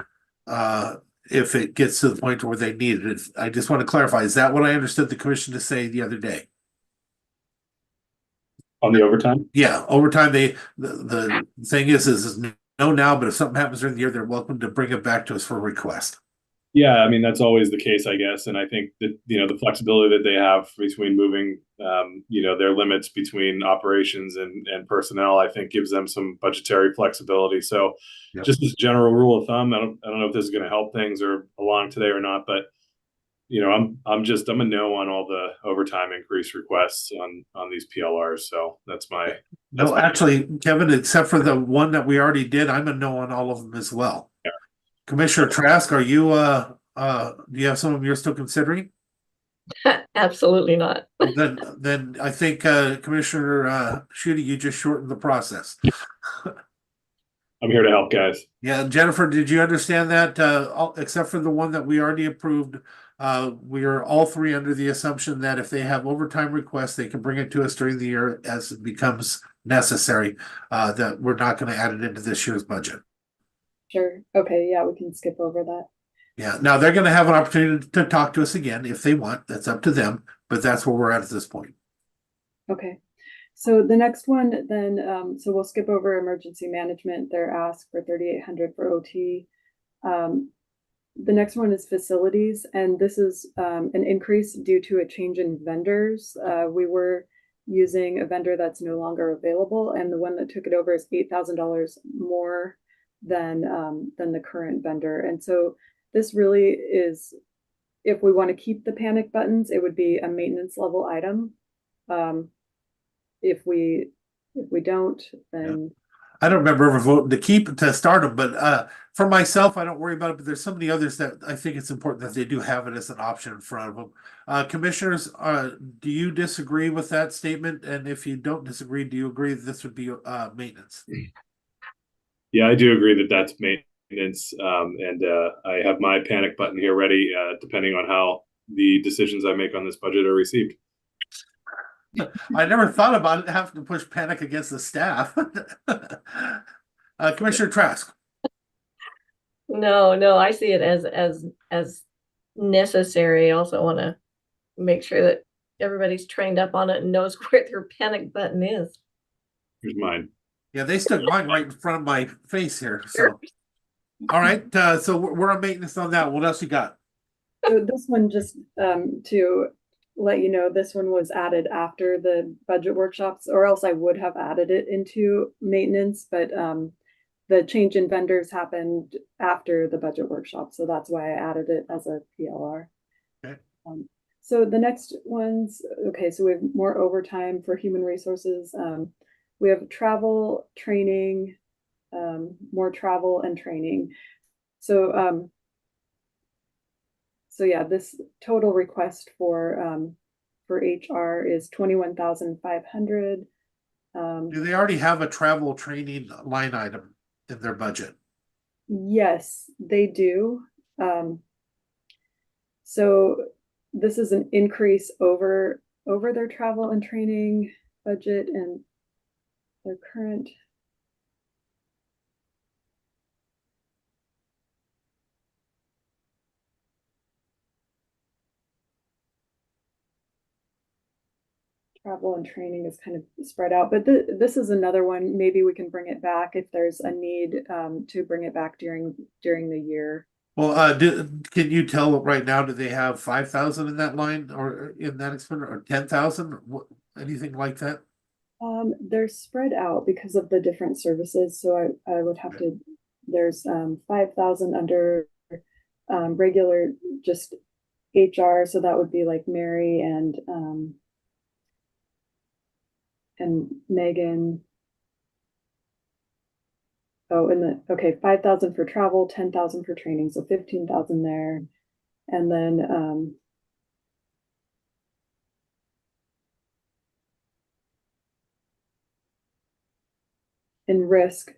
if it gets to the point where they need it. I just want to clarify, is that what I understood the commission to say the other day? On the overtime? Yeah, overtime, the thing is no now, but if something happens during the year, they're welcome to bring it back to us for a request. Yeah, I mean, that's always the case, I guess. And I think that, the flexibility that they have between moving, their limits between operations and personnel, I think gives them some budgetary flexibility. So just as a general rule of thumb, I don't know if this is going to help things or along today or not, but I'm a no on all the overtime increase requests on these PLRs. So that's my. No, actually, Kevin, except for the one that we already did, I'm a no on all of them as well. Yeah. Commissioner Trask, are you, do you have some of them you're still considering? Absolutely not. Then I think, Commissioner, Shooty, you just shortened the process. I'm here to help, guys. Yeah, Jennifer, did you understand that? Except for the one that we already approved, we are all three under the assumption that if they have overtime requests, they can bring it to us during the year as it becomes necessary. That we're not going to add it into this year's budget. Sure. Okay, yeah, we can skip over that. Yeah, now they're going to have an opportunity to talk to us again if they want. That's up to them, but that's where we're at this point. Okay. So the next one then, so we'll skip over emergency management, their ask for 3,800 for OT. The next one is facilities, and this is an increase due to a change in vendors. We were using a vendor that's no longer available, and the one that took it over is $8,000 more than the current vendor. And so this really is, if we want to keep the panic buttons, it would be a maintenance level item. If we don't, then I don't remember ever voting to keep to start them, but for myself, I don't worry about it. But there's so many others that I think it's important that they do have it as an option in front of them. Commissioners, do you disagree with that statement? And if you don't disagree, do you agree that this would be maintenance? Yeah, I do agree that that's maintenance, and I have my panic button here ready, depending on how the decisions I make on this budget are received. I never thought about it having to push panic against the staff. Commissioner Trask. No, I see it as necessary. I also want to make sure that everybody's trained up on it and knows where their panic button is. Here's mine. Yeah, they stuck mine right in front of my face here. So, all right. So we're on maintenance on that. What else you got? so this one just to let you know, this one was added after the budget workshops, or else I would have added it into maintenance, but the change in vendors happened after the budget workshop, so that's why I added it as a PLR. Okay. So the next ones, okay, so we have more overtime for human resources. We have travel, training, more travel and training. So yeah, this total request for HR is 21,500. Do they already have a travel training line item in their budget? Yes, they do. So this is an increase over their travel and training budget and their current. Travel and training is kind of spread out, but this is another one. Maybe we can bring it back if there's a need to bring it back during the year. Well, can you tell right now? Do they have 5,000 in that line, or in that expenditure, or 10,000? Anything like that? They're spread out because of the different services. So I would have to. There's 5,000 under regular just HR. So that would be like Mary and Megan. Oh, and okay, 5,000 for travel, 10,000 for training, so 15,000 there. And then in risk.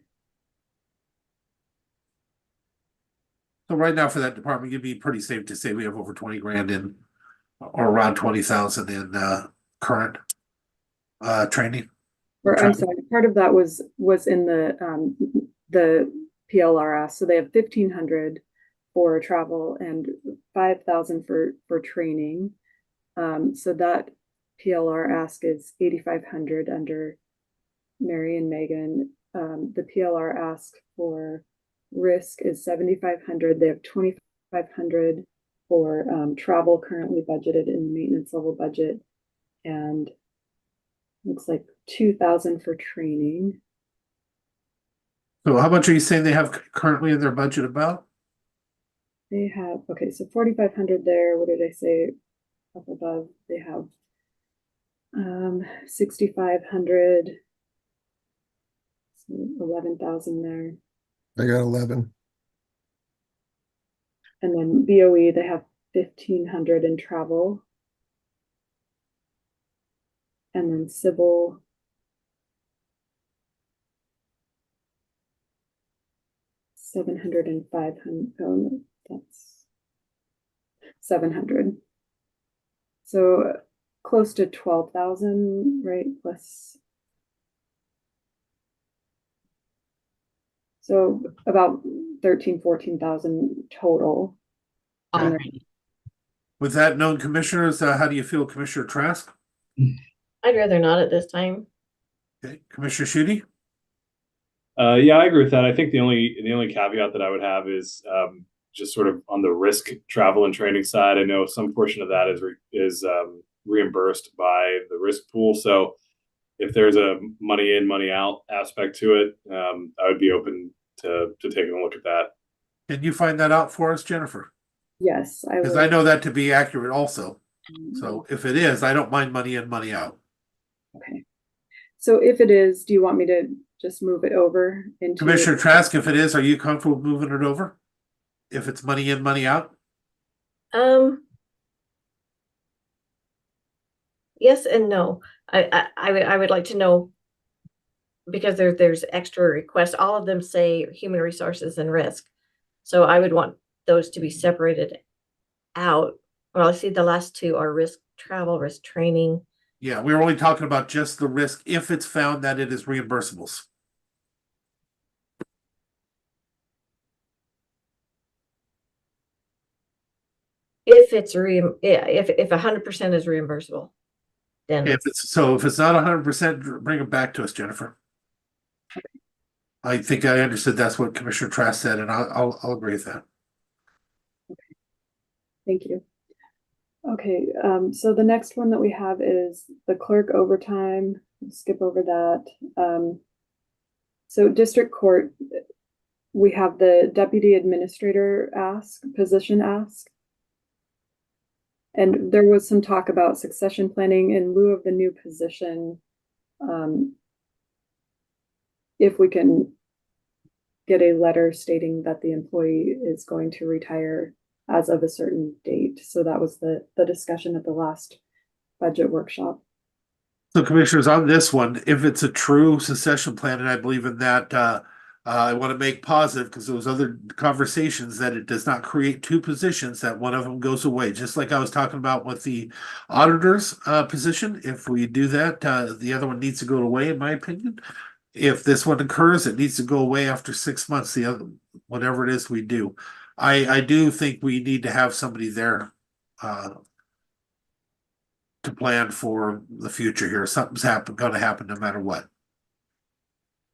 So right now for that department, it'd be pretty safe to say we have over 20 grand in, or around 20,000 in current training. Or I'm sorry, part of that was in the PLRS. So they have 1,500 for travel and 5,000 for training. So that PLR ask is 8,500 under Mary and Megan. The PLR ask for risk is 7,500. They have 2,500 for travel currently budgeted in the maintenance level budget, and looks like 2,000 for training. So how much are you saying they have currently in their budget about? they have, okay, so 4,500 there. What did I say up above? They have 6,500, 11,000 there. I got 11. And then BOE, they have 1,500 in travel. And then civil, $700 and $500. Oh, no, that's 700. So close to 12,000, right? Plus. So about 14,000 total. Okay. With that known, commissioners, how do you feel, Commissioner Trask? I'd rather not at this time. Okay, Commissioner Shute? Yeah, I agree with that. I think the only caveat that I would have is just sort of on the risk travel and training side. I know some portion of that is reimbursed by the risk pool. So if there's a money in, money out aspect to it, I would be open to taking a look at that. Can you find that out for us, Jennifer? Yes, I Because will. I know that to be accurate also. So if it is, I don't mind money in, money out. Okay. So if it is, do you want me to just move it over into? Commissioner Trask, if it is, are you comfortable moving it over? If it's money in, money out? Yes and no. I would like to know, because there's extra requests. All of them say human resources and risk. So I would want those to be separated out. Well, I see the last two are risk travel, risk training. Yeah, we were only talking about just the risk if it's found that it is reimbursables. If it's if 100% is reimbursable, then If it's not 100%, bring it back to us, Jennifer. I think I understood that's what Commissioner Trask said, and I'll agree with that. Thank you. Okay, so the next one that we have is the clerk overtime. We'll skip over that. So district court, we have the deputy administrator position ask. And there was some talk about succession planning in lieu of the new position. If we can get a letter stating that the employee is going to retire as of a certain date. So that was the discussion at the last budget workshop. So commissioners, on this one, if it's a true succession plan, and I believe in that, I want to make positive, because there was other conversations that it does not create two positions, that one of them goes away. Just like I was talking about with the auditor's position, if we do that, the other one needs to go away, in my opinion. If this one occurs, it needs to go away after 6 months, the other, whatever it is we do. I do think we need to have somebody there to plan for the future here. Something's going to happen no matter what.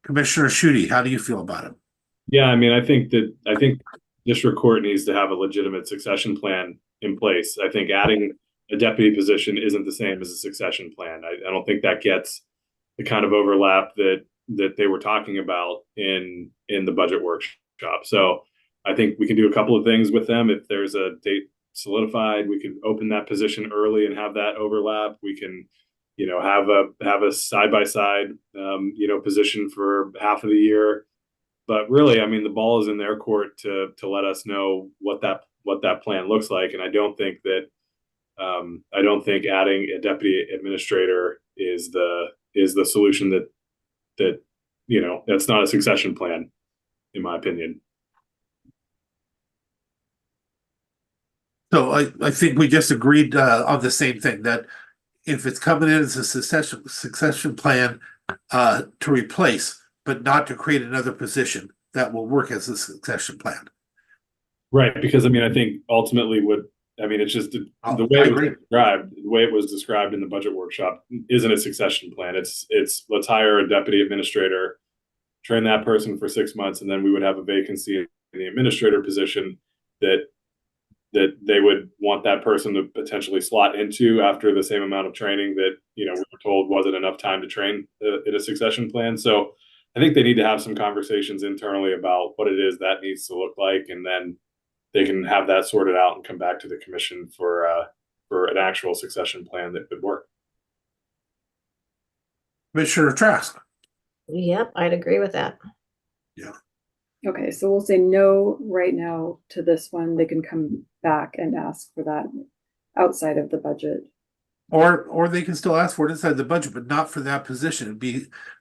Commissioner Shute, how do you feel about it? Yeah, I mean, I think district court needs to have a legitimate succession plan in place. I think adding a deputy position isn't the same as a succession plan. I don't think that gets the kind of overlap that they were talking about in the budget workshop. So I think we can do a couple of things with them. If there's a date solidified, we can open that position early and have that overlap. We can, have a side-by-side, position for half of the year. But really, I mean, the ball is in their court to let us know what that plan looks like. And I don't think adding a deputy administrator is the solution that that's not a succession plan, in my opinion. So I think we just agreed on the same thing, that if it's coming in as a succession plan to replace, but not to create another position, that will work as a succession plan. Right, because I mean, I think ultimately it's just the way it was described in the budget workshop isn't a succession plan. It's let's hire a deputy administrator, train that person for 6 months, and then we would have a vacancy in the administrator position that they would want that person to potentially slot into after the same amount of training that we were told wasn't enough time to train in a succession plan. So I think they need to have some conversations internally about what it is that needs to look like, and then they can have that sorted out and come back to the commission for an actual succession plan that could work. Commissioner Trask? Yep, I'd agree with that. Okay, so we'll say no right now to this one. They can come back and ask for that outside of the budget. Or they can still ask for it inside the budget, but not for that position.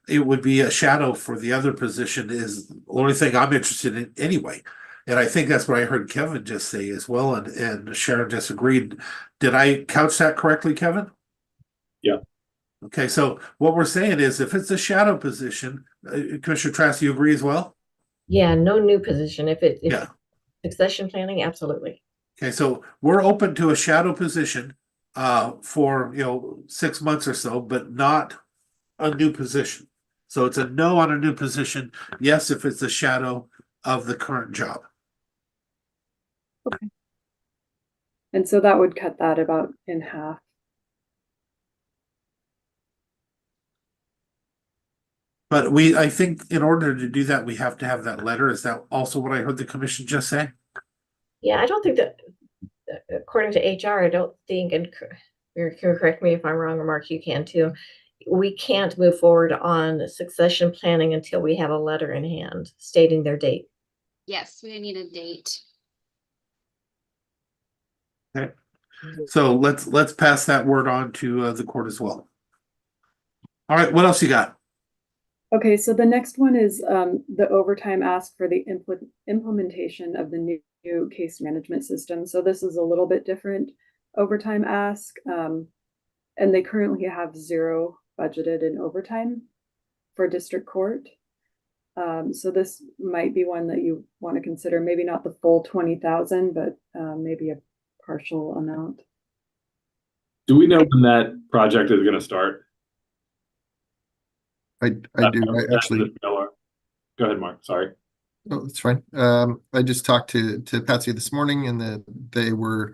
It would be a shadow for the other position is the only thing I'm interested in anyway. And I think that's what I heard Kevin just say as well, and Sharon just agreed. Did I couch that correctly, Kevin? Yeah. Okay, so what we're saying is if it's a shadow position, Commissioner Trask, you agree as well? Yeah, no new position. If Yeah. succession planning, absolutely. Okay, so we're open to a shadow position for 6 months or so, but not a new position. So it's a no on a new position. Yes, if it's a shadow of the current job. And so that would cut that about in half. But I think in order to do that, we have to have that letter. Is that also what I heard the commission just say? Yeah, I don't think that, according to HR, I don't think, and you can correct me if I'm wrong, or Mark, you can too. We can't move forward on succession planning until we have a letter in hand stating their date. Yes, we need a date. Okay. So let's pass that word on to the court as well. All right, what else you got? Okay, so the next one is the overtime ask for the implementation of the new case management system. So this is a little bit different overtime ask. And they currently have 0 budgeted in overtime for district court. So this might be one that you want to consider, maybe not the full 20,000, but maybe a partial amount. Do we know when that project is going to start? I do. I actually. Go ahead, Mark. Sorry. Oh, that's fine. I just talked to Patsy this morning, and they were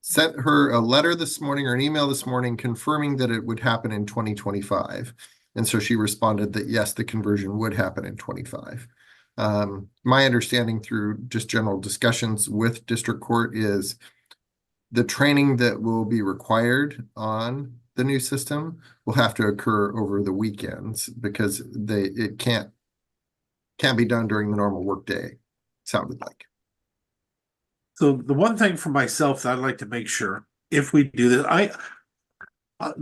sent her a letter this morning or an email this morning confirming that it would happen in 2025. And so she responded that yes, the conversion would happen in 25. My understanding through just general discussions with district court is the training that will be required on the new system will have to occur over the weekends because it can't be done during the normal workday, sounded like. So the one thing for myself that I'd like to make sure if we do this,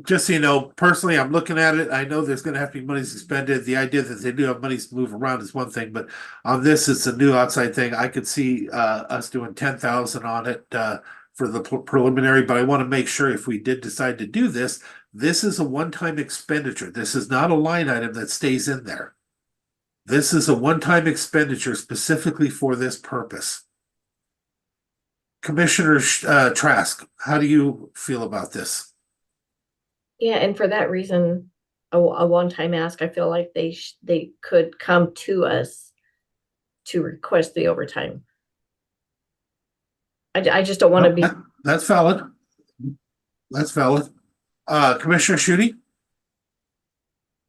just so you know, personally, I'm looking at it. I know there's going to have to be money expended. The idea that they do have money to move around is one thing, but on this, it's a new outside thing. I could see us doing 10,000 on it for the preliminary, but I want to make sure if we did decide to do this, this is a one-time expenditure. This is not a line item that stays in there. This is a one-time expenditure specifically for this purpose. Commissioner Trask, how do you feel about this? Yeah, and for that reason, a one-time ask, I feel like they could come to us to request the overtime. I just don't want to be. That's valid. That's valid. Commissioner Schutte?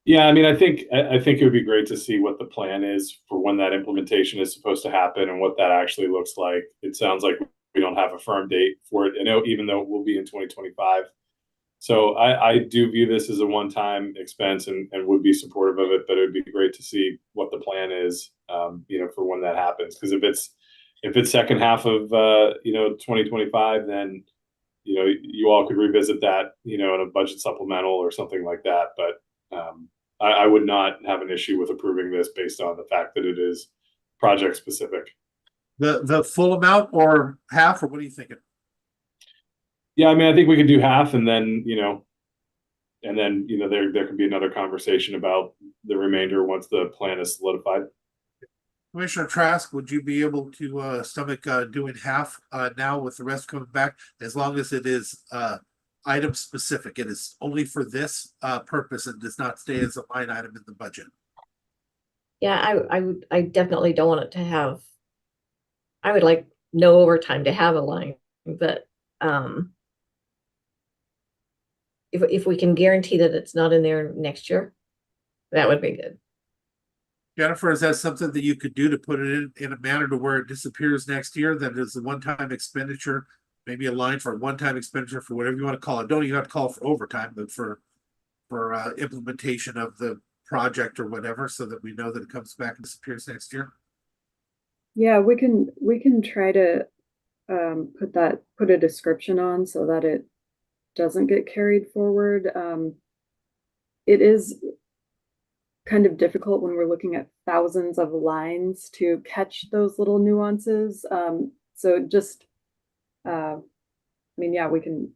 Yeah, I mean, I think it would be great to see what the plan is for when that implementation is supposed to happen and what that actually looks like. It sounds like we don't have a firm date for it, even though it will be in 2025. So I do view this as a one-time expense and would be supportive of it, but it would be great to see what the plan is, for when that happens. Because if it's second half of 2025, then you all could revisit that, in a budget supplemental or something like that. But I would not have an issue with approving this based on the fact that it is project specific. The full amount or half, or what are you thinking? Yeah, I mean, I think we could do half, and then there could be another conversation about the remainder once the plan is solidified. Commissioner Trask, would you be able to stomach doing half now with the rest coming back, as long as it is item specific? It is only for this purpose and does not stay as a line item in the budget. Yeah, I definitely don't want it to have. I would like no overtime to have a line, but if we can guarantee that it's not in there next year, that would be good. Jennifer, is that something that you could do to put it in a manner to where it disappears next year? That is a one-time expenditure, maybe a line for a one-time expenditure for whatever you want to call it. Don't even have to call it for overtime, but for implementation of the project or whatever, so that we know that it comes back and disappears next year. Yeah, we can try to put a description on so that it doesn't get carried forward. It is kind of difficult when we're looking at thousands of lines to catch those little nuances. So just, I mean, yeah, we can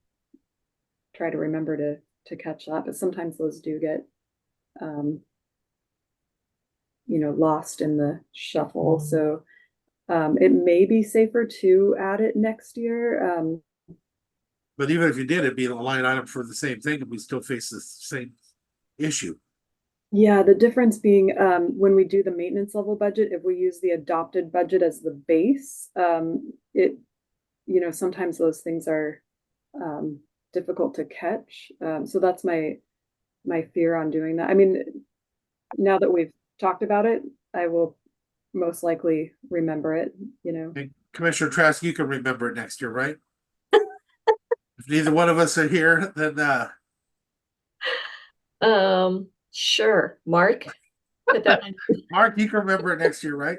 try to remember to catch that, but sometimes those do get, lost in the shuffle. So it may be safer to add it next year. But even if you did, it'd be a line item for the same thing, and we still face the same issue. Yeah, the difference being when we do the maintenance level budget, if we use the adopted budget as the base, sometimes those things are difficult to catch. So that's my fear on doing that. I mean, now that we've talked about it, I will most likely remember it, And Commissioner Trask, you can remember it next year, right? If neither one of us are here, then Sure, Mark. Put that on. Mark, you can remember it next year, right?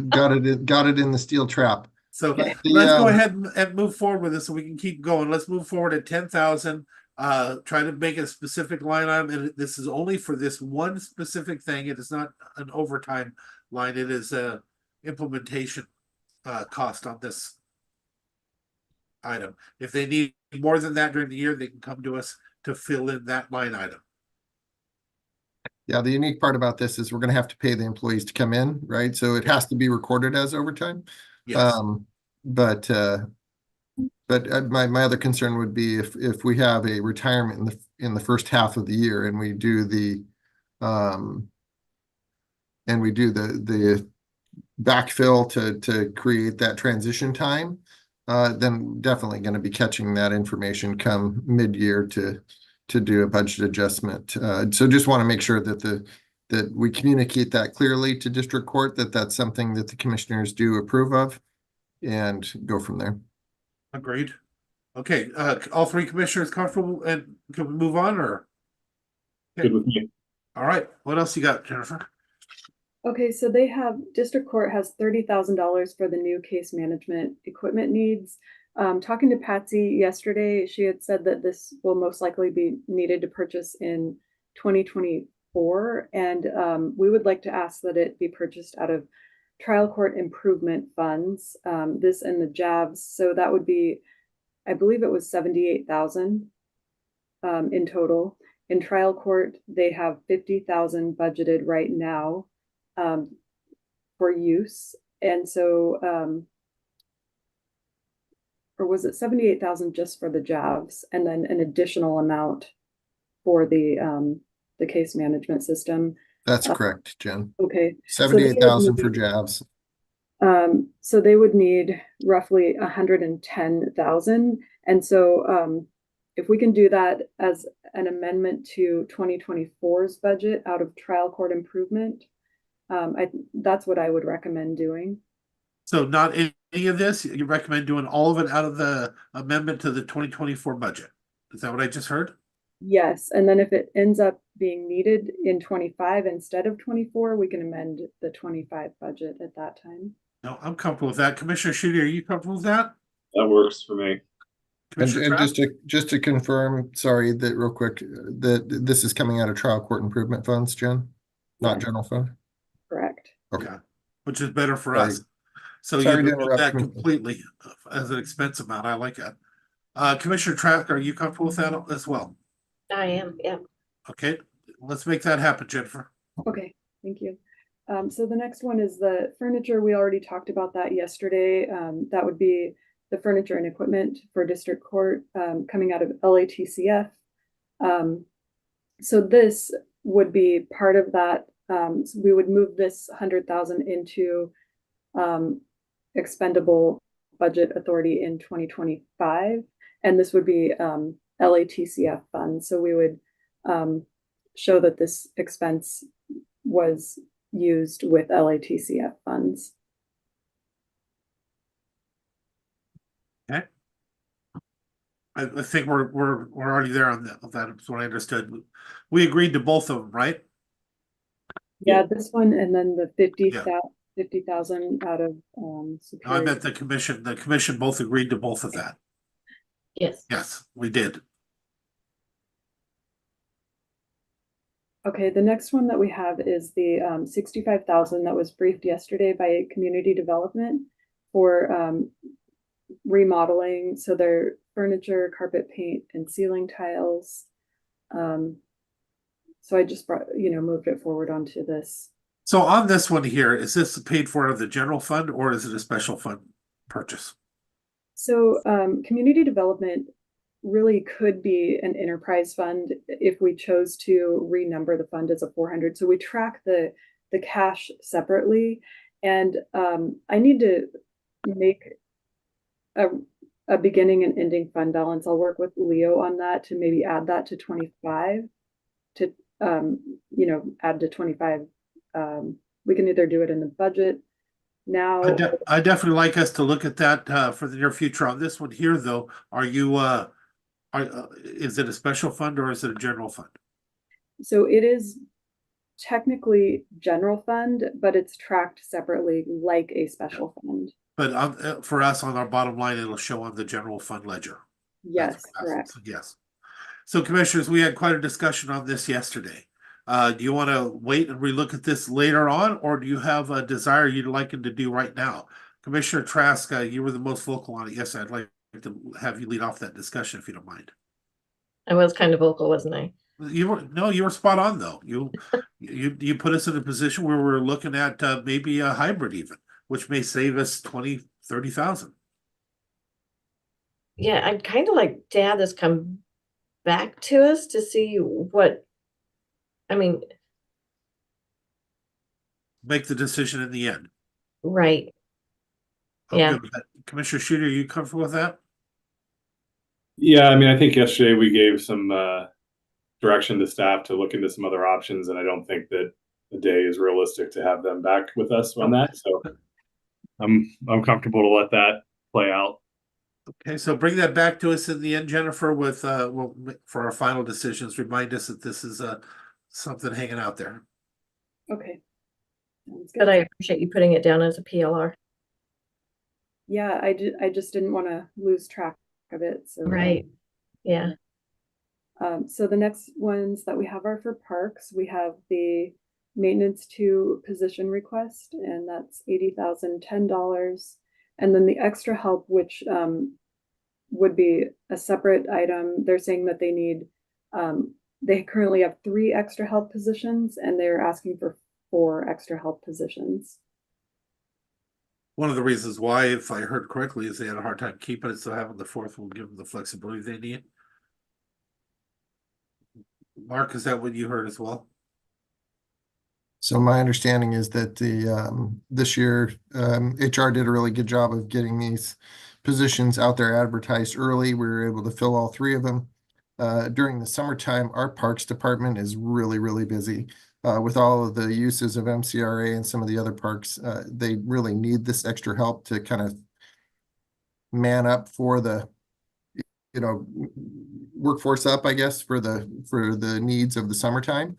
Got it in the steel trap. So Okay. let's go ahead and move forward with this so we can keep going. Let's move forward at 10,000. Try to make a specific line item, and this is only for this one specific thing. It is not an overtime line. It is a implementation cost on this item. If they need more than that during the year, they can come to us to fill in that line item. Yeah, the unique part about this is we're gonna have to pay the employees to come in, right? So it has to be recorded as overtime. Yes. But my other concern would be if we have a retirement in the first half of the year and we do the backfill to create that transition time, then definitely going to be catching that information come mid-year to do a budget adjustment. So just want to make sure that we communicate that clearly to district court, that that's something that the commissioners do approve of, and go from there. Agreed. Okay, all three commissioners comfortable, and can we move on, or? Good with me. All right, what else you got, Jennifer? Okay, so district court has $30,000 for the new case management equipment needs. Talking to Patsy yesterday, she had said that this will most likely be needed to purchase in 2024, and we would like to ask that it be purchased out of trial court improvement funds, this and the JAVs. So that would be, I believe it was 78,000 in total. In trial court, they have 50,000 budgeted right now for use. And so, or was it 78,000 just for the JAVs, and then an additional amount for the case management system? That's correct, Jen. Okay. 78,000 for JAVs. So they would need roughly 110,000. And so if we can do that as an amendment to 2024's budget out of trial court improvement, that's what I would recommend doing. So not any of this, you recommend doing all of it out of the amendment to the 2024 budget? Is that what I just heard? Yes, and then if it ends up being needed in 25 instead of 24, we can amend the 25 budget at that time. No, I'm comfortable with that. Commissioner Schutte, are you comfortable with that? That works for me. And just to confirm, sorry, that real quick, that this is coming out of trial court improvement funds, Jen, not general fund. Correct. Okay. Which is better for Sorry. us. So Sorry you to remove interrupt, that Commissioner. completely as an expense amount. I like that. Commissioner Trask, are you comfortable with that as well? I am, yeah. Okay, let's make that happen, Jennifer. Okay, thank you. So the next one is the furniture. We already talked about that yesterday. That would be the furniture and equipment for district court coming out of LATCF. So this would be part of that. So we would move this 100,000 into expendable budget authority in 2025, and this would be LATCF funds. So we would show that this expense was used with LATCF funds. Okay. I think we're already there on that. That's what I understood. We agreed to both of them, right? Yeah, this one and then the Yeah. 50,000 out of No, I Superior. meant the commission. The commission both agreed to both of that. Yes. Yes, we did. Okay, the next one that we have is the 65,000 that was briefed yesterday by Community Development for remodeling. So their furniture, carpet paint, and ceiling tiles. So I just moved it forward onto this. So on this one here, is this paid for out of the general fund or is it a special fund purchase? So community development really could be an enterprise fund if we chose to renumber the fund as a 400. So we track the cash separately, and I need to make a beginning and ending fund balance. I'll work with Leo on that to maybe add that to 25 to add to 25. We can either do it in the budget now. I definitely like us to look at that for the near future. On this one here, though, are you is it a special fund or is it a general fund? So it is technically general fund, but it's tracked separately like a special fund. But for us on our bottom line, it'll show on the general fund ledger. Yes, correct. Yes. So commissioners, we had quite a discussion on this yesterday. Do you want to wait and relook at this later on, or do you have a desire you'd like to do right now? Commissioner Trask, you were the most vocal on it. Yes, I'd like to have you lead off that discussion if you don't mind. I was kind of vocal, wasn't I? You were spot on though. You put us in a position where we're looking at maybe a hybrid even, which may save us 20,000-30,000. Yeah, I'd kind of like to have this come back to us to see what, I mean, Make the decision in the end. right. I'm Yeah. good with that. Commissioner Shooter, are you comfortable with that? Yeah, I mean, I think yesterday we gave some direction to staff to look into some other options, and I don't think that a day is realistic to have them back with us on that. So I'm comfortable to let that play out. Okay, so bring that back to us in the end, Jennifer, with for our final decisions. Remind us that this is something hanging out there. Okay. Sounds But good. I appreciate you putting it down as a PLR. Yeah, I just didn't want to lose track of it. So Right. Yeah. So the next ones that we have are for parks. We have the maintenance 2 position request, and that's $80,010. And then the extra help, which would be a separate item. They're saying that they need, they currently have 3 extra help positions, and they're asking for 4 extra help positions. One of the reasons why, if I heard correctly, is they had a hard time keeping it, so having the 4th will give them the flexibility they need. Mark, is that what you heard as well? So my understanding is that this year HR did a really good job of getting these positions out there advertised early. We were able to fill all 3 of them. During the summertime, our parks department is really, really busy. With all of the uses of MCRA and some of the other parks, they really need this extra help to kind of man up for the workforce up, I guess, for the needs of the summertime.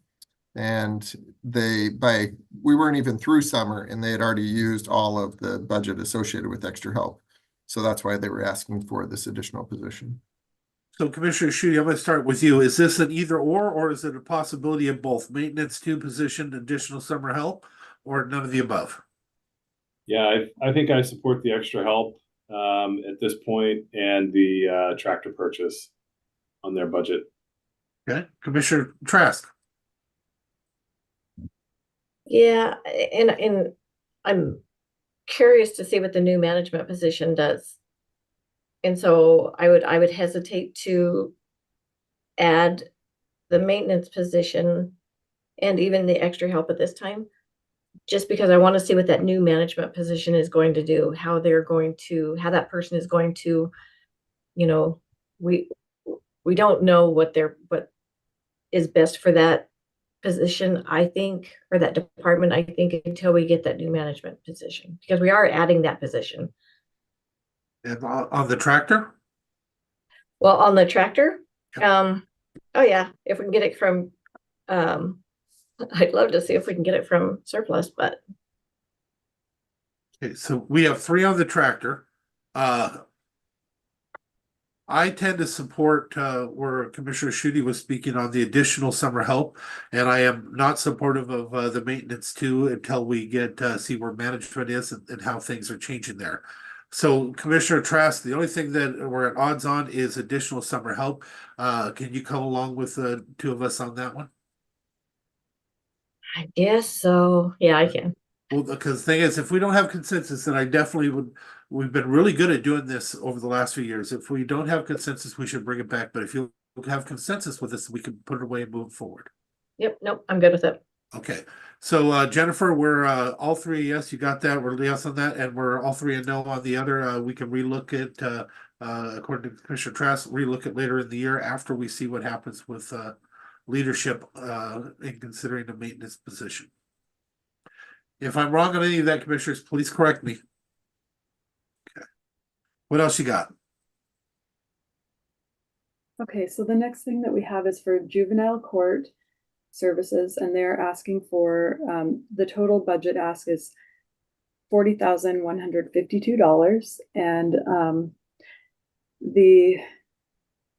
And we weren't even through summer and they had already used all of the budget associated with extra help. So that's why they were asking for this additional position. So Commissioner Schutte, I'm going to start with you. Is this an either or is it a possibility of both maintenance 2 position, additional summer help, or none of the above? Yeah, I think I support the extra help at this point and the tractor purchase on their budget. Okay, Commissioner Trask. Yeah, and I'm curious to see what the new management position does. And so I would hesitate to add the maintenance position and even the extra help at this time, just because I want to see what that new management position is going to do, how that person is going to, we don't know what is best for that position, I think, or that department, I think, until we get that new management position, because we are adding that position. And on the tractor? Well, on the tractor, oh yeah, if we can get it from, I'd love to see if we can get it from surplus, but Okay, so we have 3 on the tractor. I tend to support where Commissioner Schutte was speaking on the additional summer help, and I am not supportive of the maintenance too until we get see where management is and how things are changing there. So Commissioner Trask, the only thing that we're at odds on is additional summer help. Can you come along with the 2 of us on that one? I guess so. Yeah, I can. Well, because the thing is, if we don't have consensus, then I definitely would. We've been really good at doing this over the last few years. If we don't have consensus, we should bring it back. But if you have consensus with us, we can put it away and move forward. Yep, nope, I'm good with it. Okay. So Jennifer, we're all 3 yes, you got that. We're yes on that, and we're all 3 a no on the other. We can relook at according to Commissioner Trask, relook at later in the year after we see what happens with leadership in considering the maintenance position. If I'm wrong on any of that, commissioners, please correct me. Okay. What else you got? Okay, so the next thing that we have is for juvenile court services, and they're asking for, the total budget ask is $40,152, and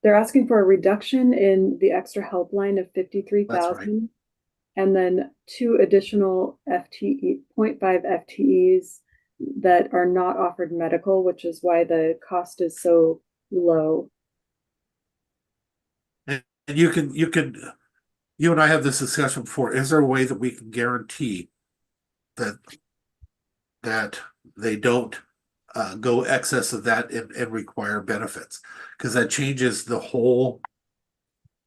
they're asking for a reduction in the extra helpline of 53,000. And then 2 additional FTE, 0.5 FTEs that are not offered medical, which is why the cost is so low. And you and I have this discussion before. Is there a way that we can guarantee that they don't go excess of that and require benefits? Because that changes the whole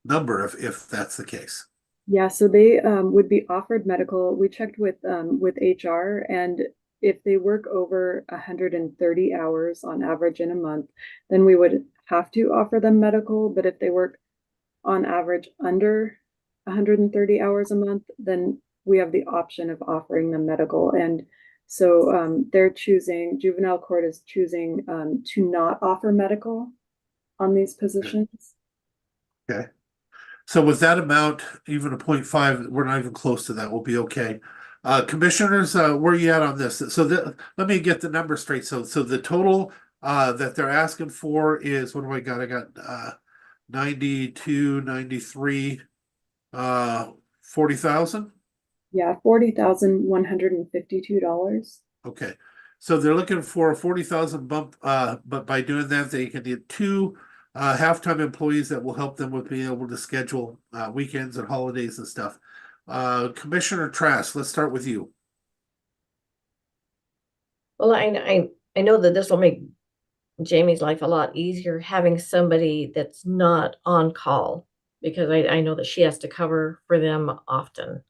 number if that's the case. Yeah, so they would be offered medical. We checked with HR, and if they work over 130 hours on average in a month, then we would have to offer them medical. But if they work on average under 130 hours a month, then we have the option of offering them medical. And so they're choosing, juvenile court is choosing to not offer medical on these positions. Okay. So with that amount, even a 0.5, we're not even close to that. We'll be okay. Commissioners, where are you at on this? So let me get the number straight. So the total that they're asking for is, what do I got? I got 92, 93, 40,000? Yeah, $40,152. Okay. So they're looking for a 40,000 bump, but by doing that, they can get 2 half-time employees that will help them with being able to schedule weekends and holidays and stuff. Commissioner Trask, let's start with you. Well, I know that this will make Jamie's life a lot easier, having somebody that's not on call, because I know that she has to cover for them often.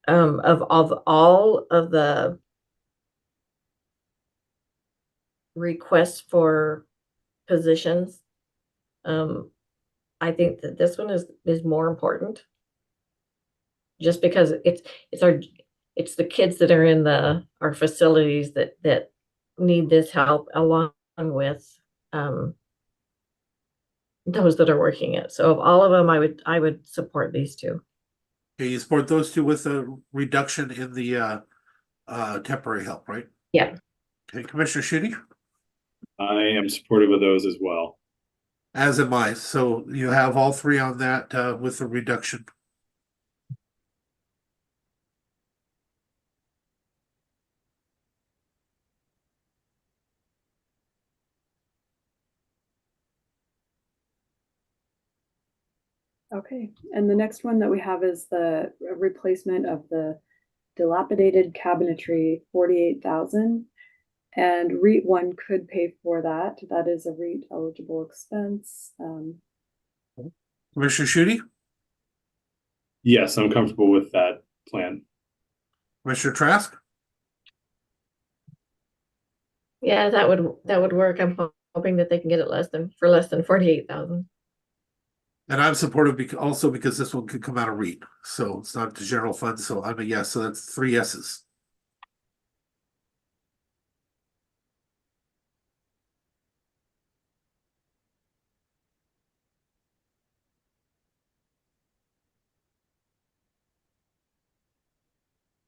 Of all of the requests for positions, I think that this one is more important, just because it's the kids that are in our facilities that need this help, along with those that are working it. So of all of them, I would support these 2. Okay, you support those 2 with a reduction in the temporary help, right? Yeah. Okay, Commissioner Schutte? I am supportive of those as well. As am I. So you have all 3 on that with the reduction. Okay, and the next one that we have is the replacement of the dilapidated cabinetry, 48,000. And REIT 1 could pay for that. That is a REIT eligible expense. Commissioner Schutte? Yes, I'm comfortable with that plan. Commissioner Trask? Yeah, that would work. I'm hoping that they can get it less than 48,000. And I'm supportive also because this one could come out of REIT, so it's not the general fund, so I'm a yes, so that's 3 yeses.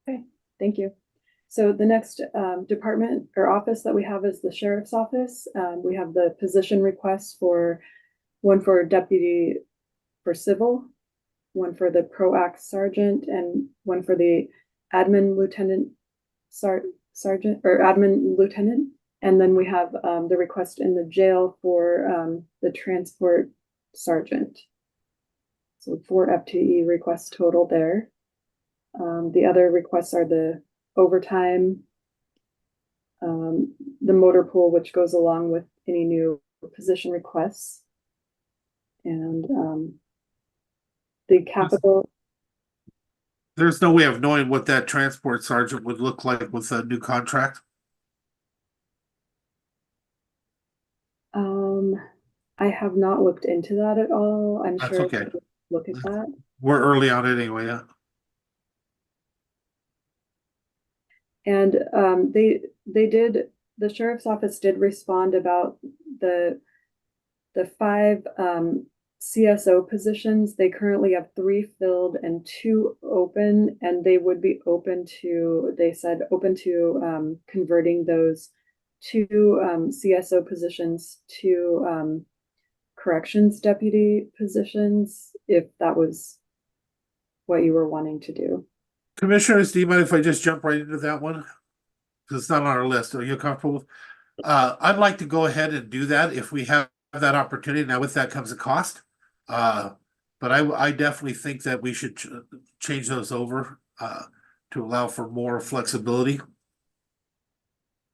Okay, thank you. So the next department or office that we have is the sheriff's office. We have the position requests for one for deputy for civil, one for the ProAct sergeant, and one for the admin lieutenant sergeant or admin lieutenant. And then we have the request in the jail for the transport sergeant. So 4 FTE requests total there. The other requests are the overtime, the motor pool, which goes along with any new position requests, and the capital. There's no way of knowing what that transport sergeant would look like with a new contract. I have not looked into that at all. I'm That's sure okay. I could look at that. We're early on it anyway. Yeah. And the sheriff's office did respond about the 5 CSO positions. They currently have 3 filled and 2 open, and they would be open to, they said, open to converting those 2 CSO positions to corrections deputy positions, if that was what you were wanting to do. Commissioners, do you mind if I just jump right into that one? Because it's not on our list. Are you comfortable? I'd like to go ahead and do that if we have that opportunity. Now, with that comes a cost. But I definitely think that we should change those over to allow for more flexibility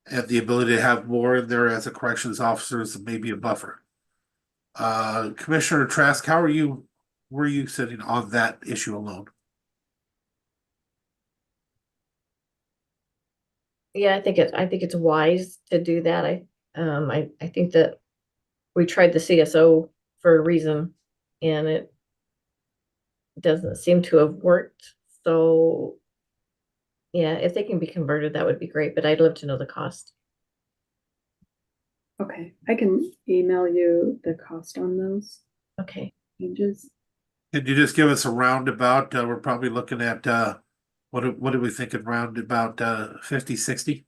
and the ability to have more in there as a corrections officer as maybe a buffer. Commissioner Trask, were you sitting on that issue alone? Yeah, I think it's wise to do that. I think that we tried the CSO for a reason, and it doesn't seem to have worked. So yeah, if they can be converted, that would be great, but I'd love to know the cost. Okay, I can email you the cost on those Okay. changes. Could you just give us a roundabout? We're probably looking at what are we thinking, round about 50, 60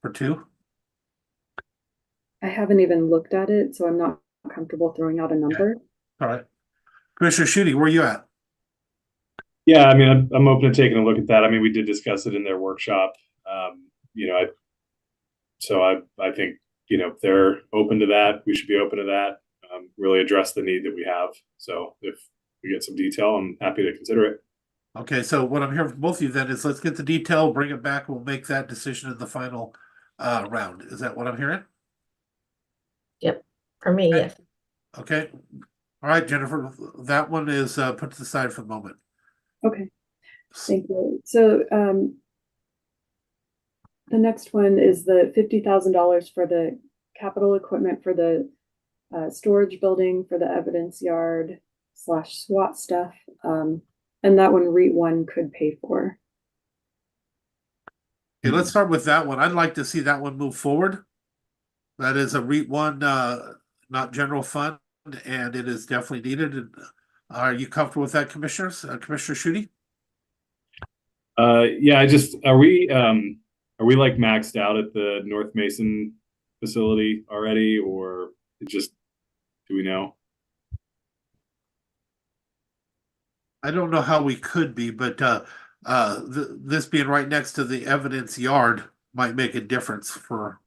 for 2? I haven't even looked at it, so I'm not comfortable throwing out a number. All right. Commissioner Schutte, where are you at? Yeah, I mean, I'm open to taking a look at that. I mean, we did discuss it in their workshop. You know, I think, you know, if they're open to that, we should be open to that. Really address the need that we have. So if we get some detail, I'm happy to consider it. Okay, so what I'm hearing from both of you then is let's get the detail, bring it back, we'll make that decision in the final round. Is that what I'm hearing? Yep. For me, yes. Okay. All right, Jennifer, that one is put to the side for the moment. Okay, thank you. So the next one is the $50,000 for the capital equipment for the storage building for the evidence yard / SWAT stuff. And that one REIT 1 could pay for. Okay, let's start with that one. I'd like to see that one move forward. That is a REIT 1, not general fund, and it is definitely needed. And are you comfortable with that, commissioners? Commissioner Schutte? Yeah, are we like maxed out at the North Mason facility already, or do we know? I don't know how we could be, but this being right next to the evidence yard might make a difference for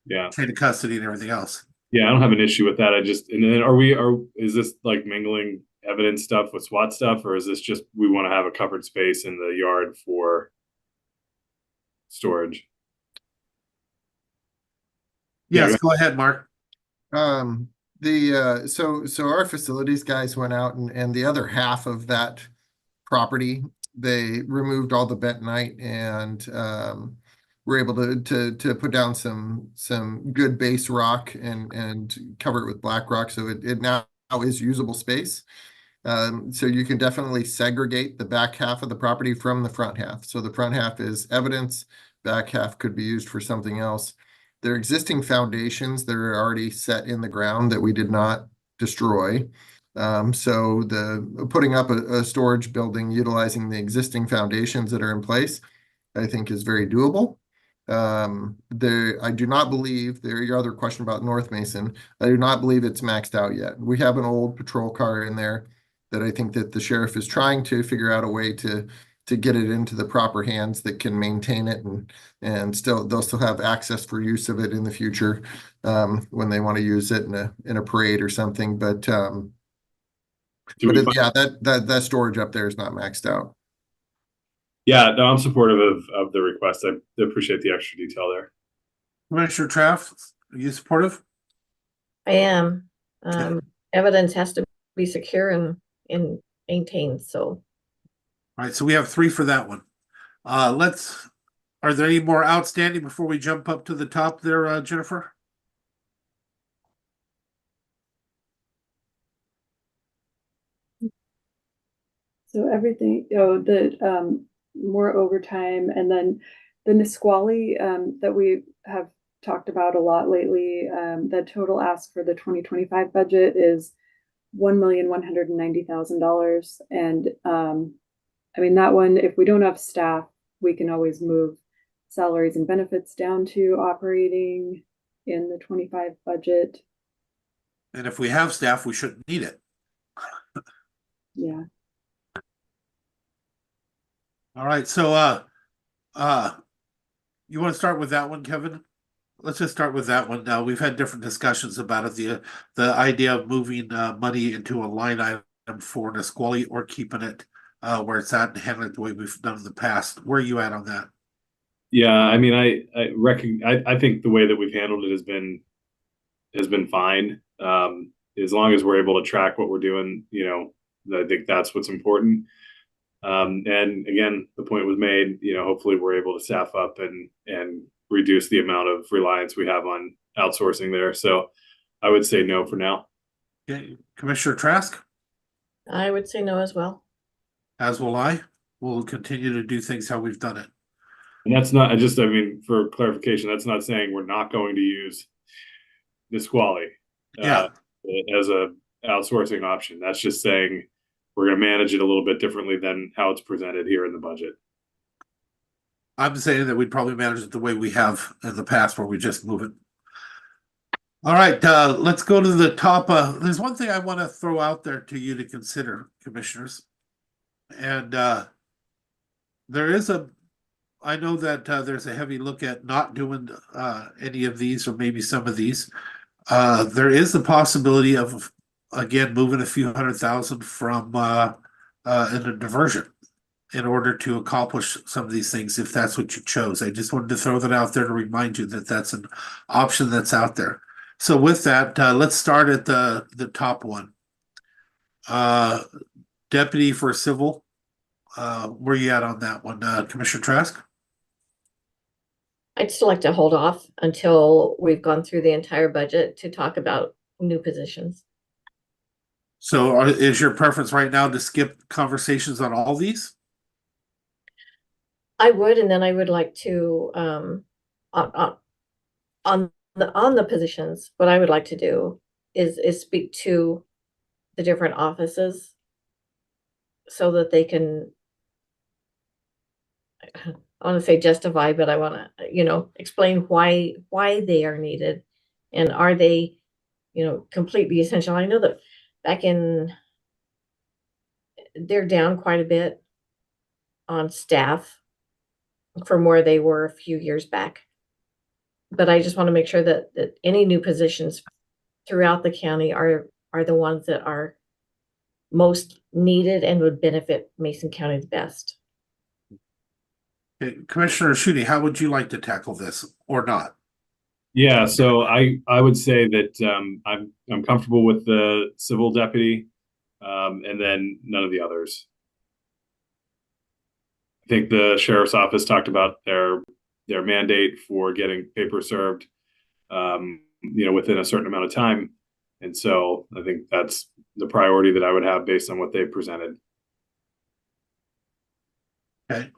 chain of custody and everything else. Yeah, I don't have an issue with that. And then is this like mingling evidence stuff with SWAT stuff, or is this just we want to have a covered space in the yard for storage? Yes, go ahead, Mark. So our facilities guys went out and the other half of that property, they removed all the bentonite and were able to put down some good base rock and cover it with black rock. So it now is usable space. So you can definitely segregate the back half of the property from the front half. So the front half is evidence, back half could be used for something else. There are existing foundations that are already set in the ground that we did not destroy. So the putting up a storage building utilizing the existing foundations that are in place, I think is very doable. I do not believe your other question about North Mason, I do not believe it's maxed out yet. We have an old patrol car in there that I think that the sheriff is trying to figure out a way to get it into the proper hands that can maintain it and they'll still have access for use of it in the future when they want to use it in a parade or something. But yeah, that storage up there is not maxed out. Yeah, no, I'm supportive of the request. I appreciate the extra detail there. Commissioner Traff, are you supportive? I am. Evidence has to be secure and maintained, so. All right, so we have 3 for that one. Are there any more outstanding before we jump up to the top there, Jennifer? So everything, the more overtime, and then the Nisqually that we have talked about a lot lately, the total ask for the 2025 budget is $1,190,000. And I mean, that one, if we don't have staff, we can always move salaries and benefits down to operating in the 25 budget. And if we have staff, we shouldn't need it. Yeah. All right, so you want to start with that one, Kevin? Let's just start with that one. Now, we've had different discussions about it. The idea of moving money into a line item for Nisqually or keeping it where it's at and handling it the way we've done in the past. Where are you at on that? Yeah, I mean, I think the way that we've handled it has been fine. As long as we're able to track what we're doing, I think that's what's important. And again, the point was made, hopefully we're able to staff up and reduce the amount of reliance we have on outsourcing there. So I would say no for now. Okay. Commissioner Trask? I would say no as well. As will I. We'll continue to do things how we've done it. And that's not, for clarification, that's not saying we're not going to use Nisqually as a outsourcing option. That's just saying we're going to manage it a little bit differently than how it's presented here in the budget. I'm saying that we'd probably manage it the way we have in the past, where we just move it. All right, let's go to the top. There's one thing I want to throw out there to you to consider, commissioners. And I know that there's a heavy look at not doing any of these, or maybe some of these. There is the possibility of, again, moving a few $100,000 from in a diversion in order to accomplish some of these things, if that's what you chose. I just wanted to throw that out there to remind you that that's an option that's out there. So with that, let's start at the top one. Deputy for Civil, where you at on that one, Commissioner Trask? I'd still like to hold off until we've gone through the entire budget to talk about new positions. So is your preference right now to skip conversations on all these? I would, and then I would like to, on the positions, what I would like to do is speak to the different offices so that they can, I want to say justify, but I want to, explain why they are needed, and are they, completely essential. I know that they're down quite a bit on staff from where they were a few years back. But I just want to make sure that any new positions throughout the county are the ones that are most needed and would benefit Mason County the best. Okay. Commissioner Schutte, how would you like to tackle this, or not? Yeah, so I would say that I'm comfortable with the civil deputy, and then none of the others. I think the sheriff's office talked about their mandate for getting paper served, within a certain amount of time, And so I think that's the priority that I would have based on what they presented. Okay,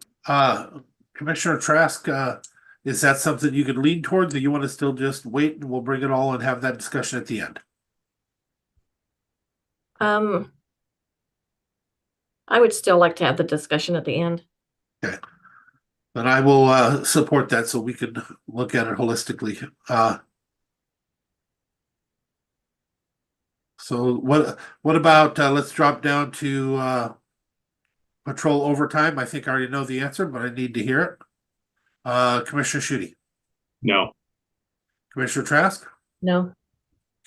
Commissioner Trask, is that something you could lean towards, or you want to still just wait and we'll bring it all and have that discussion at the end? I would still like to have the discussion at the end. Okay. Then I will support that so we can look at it holistically. So what about let's drop down to patrol overtime? I think I already know the answer, but I need to hear it. Commissioner Schutte. No. Commissioner Trask? No.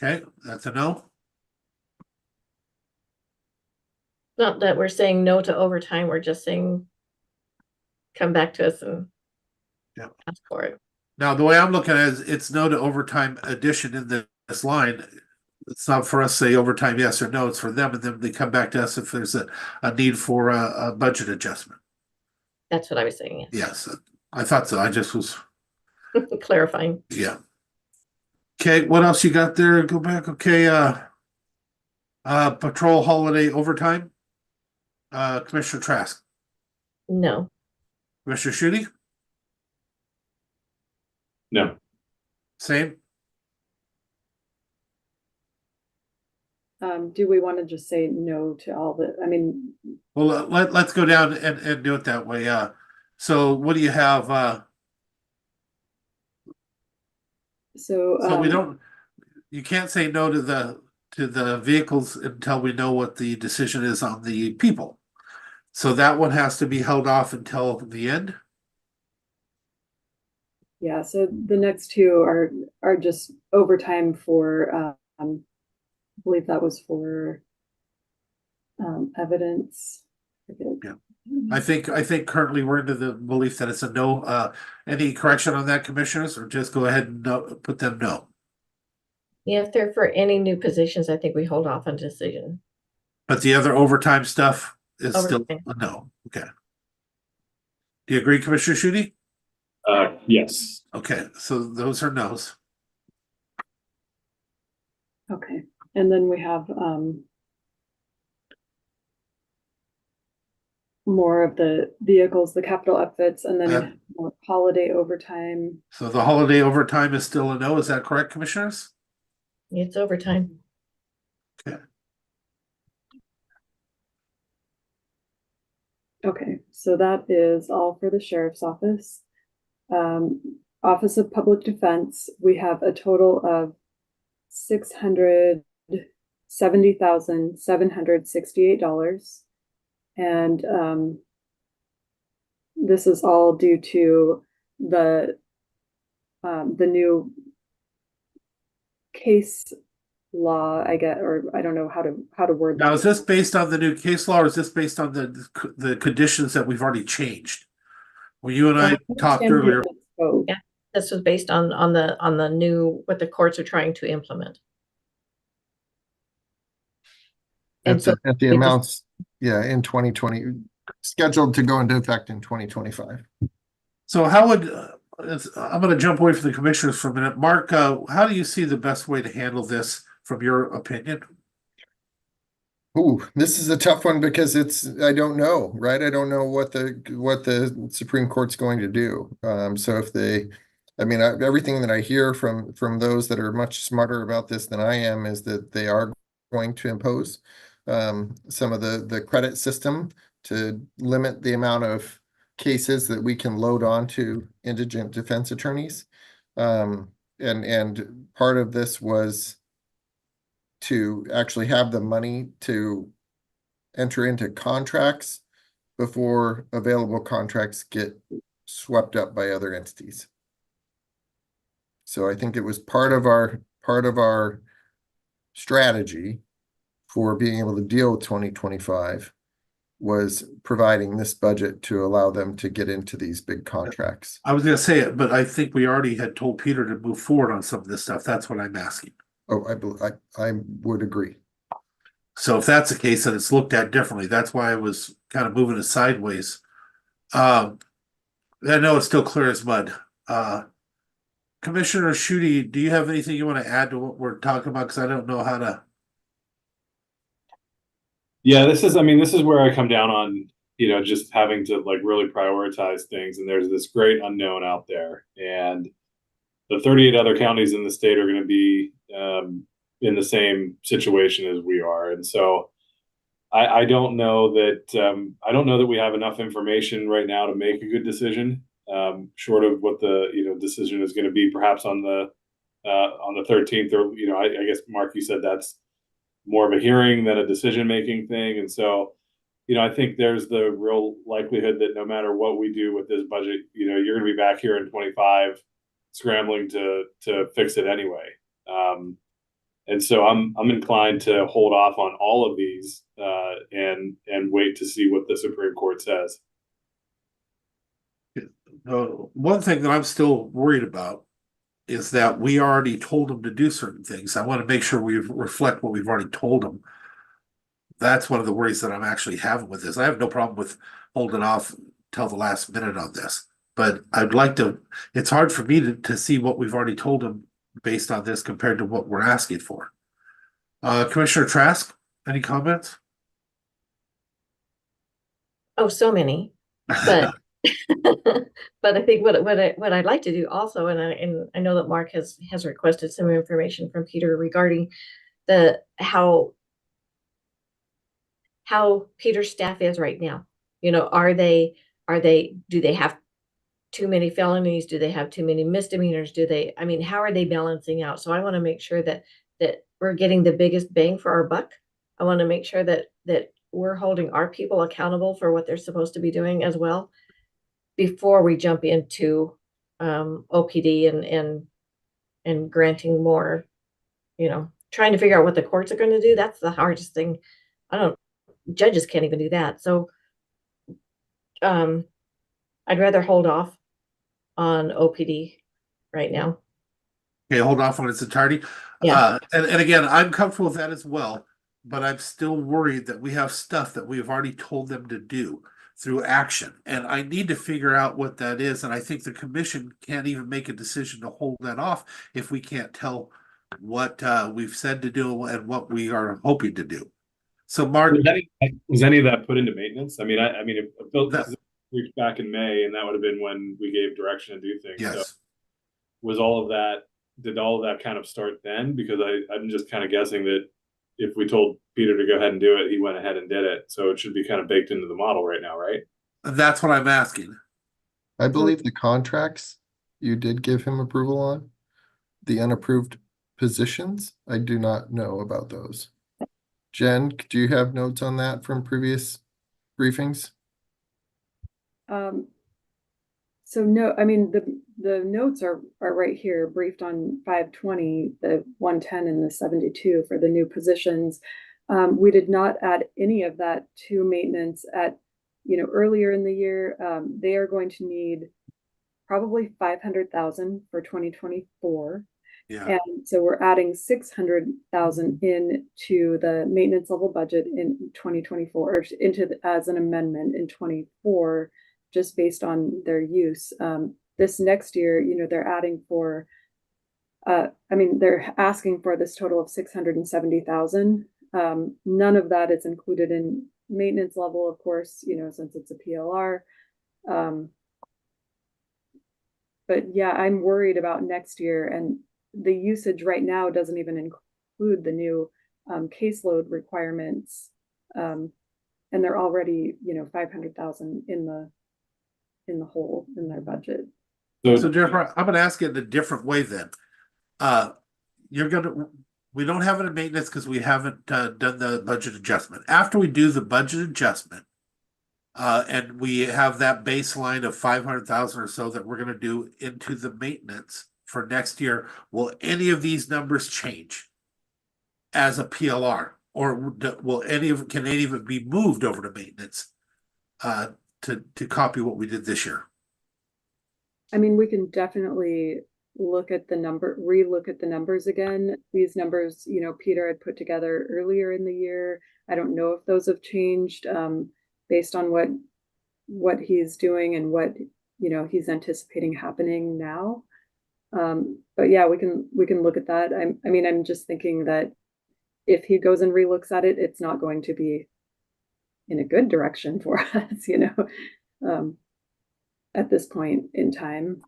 Okay, that's a no. Not that we're saying no to overtime, we're just saying come back to us and ask for it. Now, the way I'm looking at it is it's no to overtime addition in this line. It's not for us to say overtime yes or no, it's for them, and then they come back to us if there's a need for a budget adjustment. That's what I was saying. Yes, I thought so. I just was clarifying. Yeah. Okay, what else you got there? Go back. Okay, patrol holiday overtime. Commissioner Trask. No. Commissioner Schutte? No. Same. Do we want to just say no to all the, I mean, Well, let's go down and do it that way. So what do you have? so We don't. You can't say no to the vehicles until we know what the decision is on the people. So that one has to be held off until the end. yeah, so the next two are just overtime for, I believe that was for evidence. Yeah. I think currently we're into the belief that it's a no. Any correction on that, commissioners, or just go ahead and put them no? Yeah, if they're for any new positions, I think we hold off on decision. But the other overtime stuff is still Overtime. a no. Okay. Do you agree, Commissioner Schutte? Yes. Okay, so those are no's. Okay, and then we have more of the vehicles, the capital upfits, and then more holiday overtime. So the holiday overtime is still a no. Is that correct, commissioners? It's overtime. Okay. Okay, so that is all for the sheriff's office. Office of Public Defense, we have a total of $670,768. And this is all due to the new case law, I get, or I don't know how to word that. Now, is this based on the new case law, or is this based on the conditions that we've already changed? Well, you and I talked earlier. Yeah, this was based on the new, what the courts are trying to implement. At the amounts, yeah, in 2020, scheduled to go into effect in 2025. So how would, I'm going to jump away from the commissioners for a minute. Mark, how do you see the best way to handle this from your opinion? Ooh, this is a tough one because I don't know, right? I don't know what the Supreme Court's going to do. So if everything that I hear from those that are much smarter about this than I am is that they are going to impose some of the credit system to limit the amount of cases that we can load onto indigent defense attorneys. And part of this was to actually have the money to enter into contracts before available contracts get swept up by other entities. So I think it was part of our strategy for being able to deal with 2025 was providing this budget to allow them to get into these big contracts. I was going to say it, but I think we already had told Peter to move forward on some of this stuff. That's what I'm asking. Oh, I would agree. So if that's the case, then it's looked at differently. That's why I was kind of moving it sideways. I know it's still clear as mud. Commissioner Shooty, do you have anything you want to add to what we're talking about? Because I don't know how to. Yeah, this is where I come down on, just having to like really prioritize things. And there's this great unknown out there. And the 38 other counties in the state are going to be in the same situation as we are. And so I don't know that we have enough information right now to make a good decision, short of what the decision is going to be perhaps on the 13th, or I guess Mark, you said that's more of a hearing than a decision-making thing. And so, I think there's the real likelihood that no matter what we do with this budget, you're going to be back here in 25 scrambling to fix it anyway. And so I'm inclined to hold off on all of these and wait to see what the Supreme Court says. One thing that I'm still worried about is that we already told them to do certain things. I want to make sure we reflect what we've already told them. That's one of the worries that I'm actually having with this. I have no problem with holding off till the last minute on this, but I'd like to, it's hard for me to see what we've already told them based on this compared to what we're asking for. Commissioner Trask, any comments? Oh, so many, but but I think what I'd like to do also, and I know that Mark has requested some information from Peter regarding how Peter's staff is right now. Do they have too many felonies? Do they have too many misdemeanors? How are they balancing out? So I want to make sure that we're getting the biggest bang for our buck. I want to make sure that we're holding our people accountable for what they're supposed to be doing as well, before we jump into OPD and granting more, trying to figure out what the courts are going to do. That's the hardest thing. Judges can't even do that. So I'd rather hold off on OPD right now. Okay, hold off on its entirety. Yeah. And again, I'm comfortable with that as well, but I'm still worried that we have stuff that we've already told them to do through action. And I need to figure out what that is. And I think the commission can't even make a decision to hold that off if we can't tell what we've said to do and what we are hoping to do. So Mark, was any of that put into maintenance? If Bill reached back in May, and that would have been when we gave direction to do things. Yes. So did all of that kind of start then? Because I'm just kind of guessing that if we told Peter to go ahead and do it, he went ahead and did it. So it should be kind of baked into the model right now, right? That's what I'm asking. I believe the contracts you did give him approval on. The unapproved positions, I do not know about those. Jen, do you have notes on that from previous briefings? So no, the notes are right here, briefed on 520, the 110 and the 72 for the new positions. We did not add any of that to maintenance earlier in the year. They are going to need probably 500,000 for 2024. Yeah. And so we're adding 600,000 into the maintenance level budget in 2024, or as an amendment in 24, just based on their use. This next year, they're adding for, they're asking for this total of 670,000. None of that is included in maintenance level, of course, since it's a PLR. But yeah, I'm worried about next year, and the usage right now doesn't even include the new caseload requirements, and they're already 500,000 in the hole in their budget. So Jennifer, I'm going to ask it in a different way then. We don't have it in maintenance because we haven't done the budget adjustment. After we do the budget adjustment, and we have that baseline of 500,000 or so that we're going to do into the maintenance for next year, will any of these numbers change as a PLR, or can any of it be moved over to maintenance to copy what we did this year? We can definitely relook at the numbers again. These numbers, Peter had put together earlier in the year. I don't know if those have changed based on what he's doing and what he's anticipating happening now. But yeah, we can look at that. I mean, I'm just thinking that if he goes and relooks at it, it's not going to be in a good direction for us, at this point in time.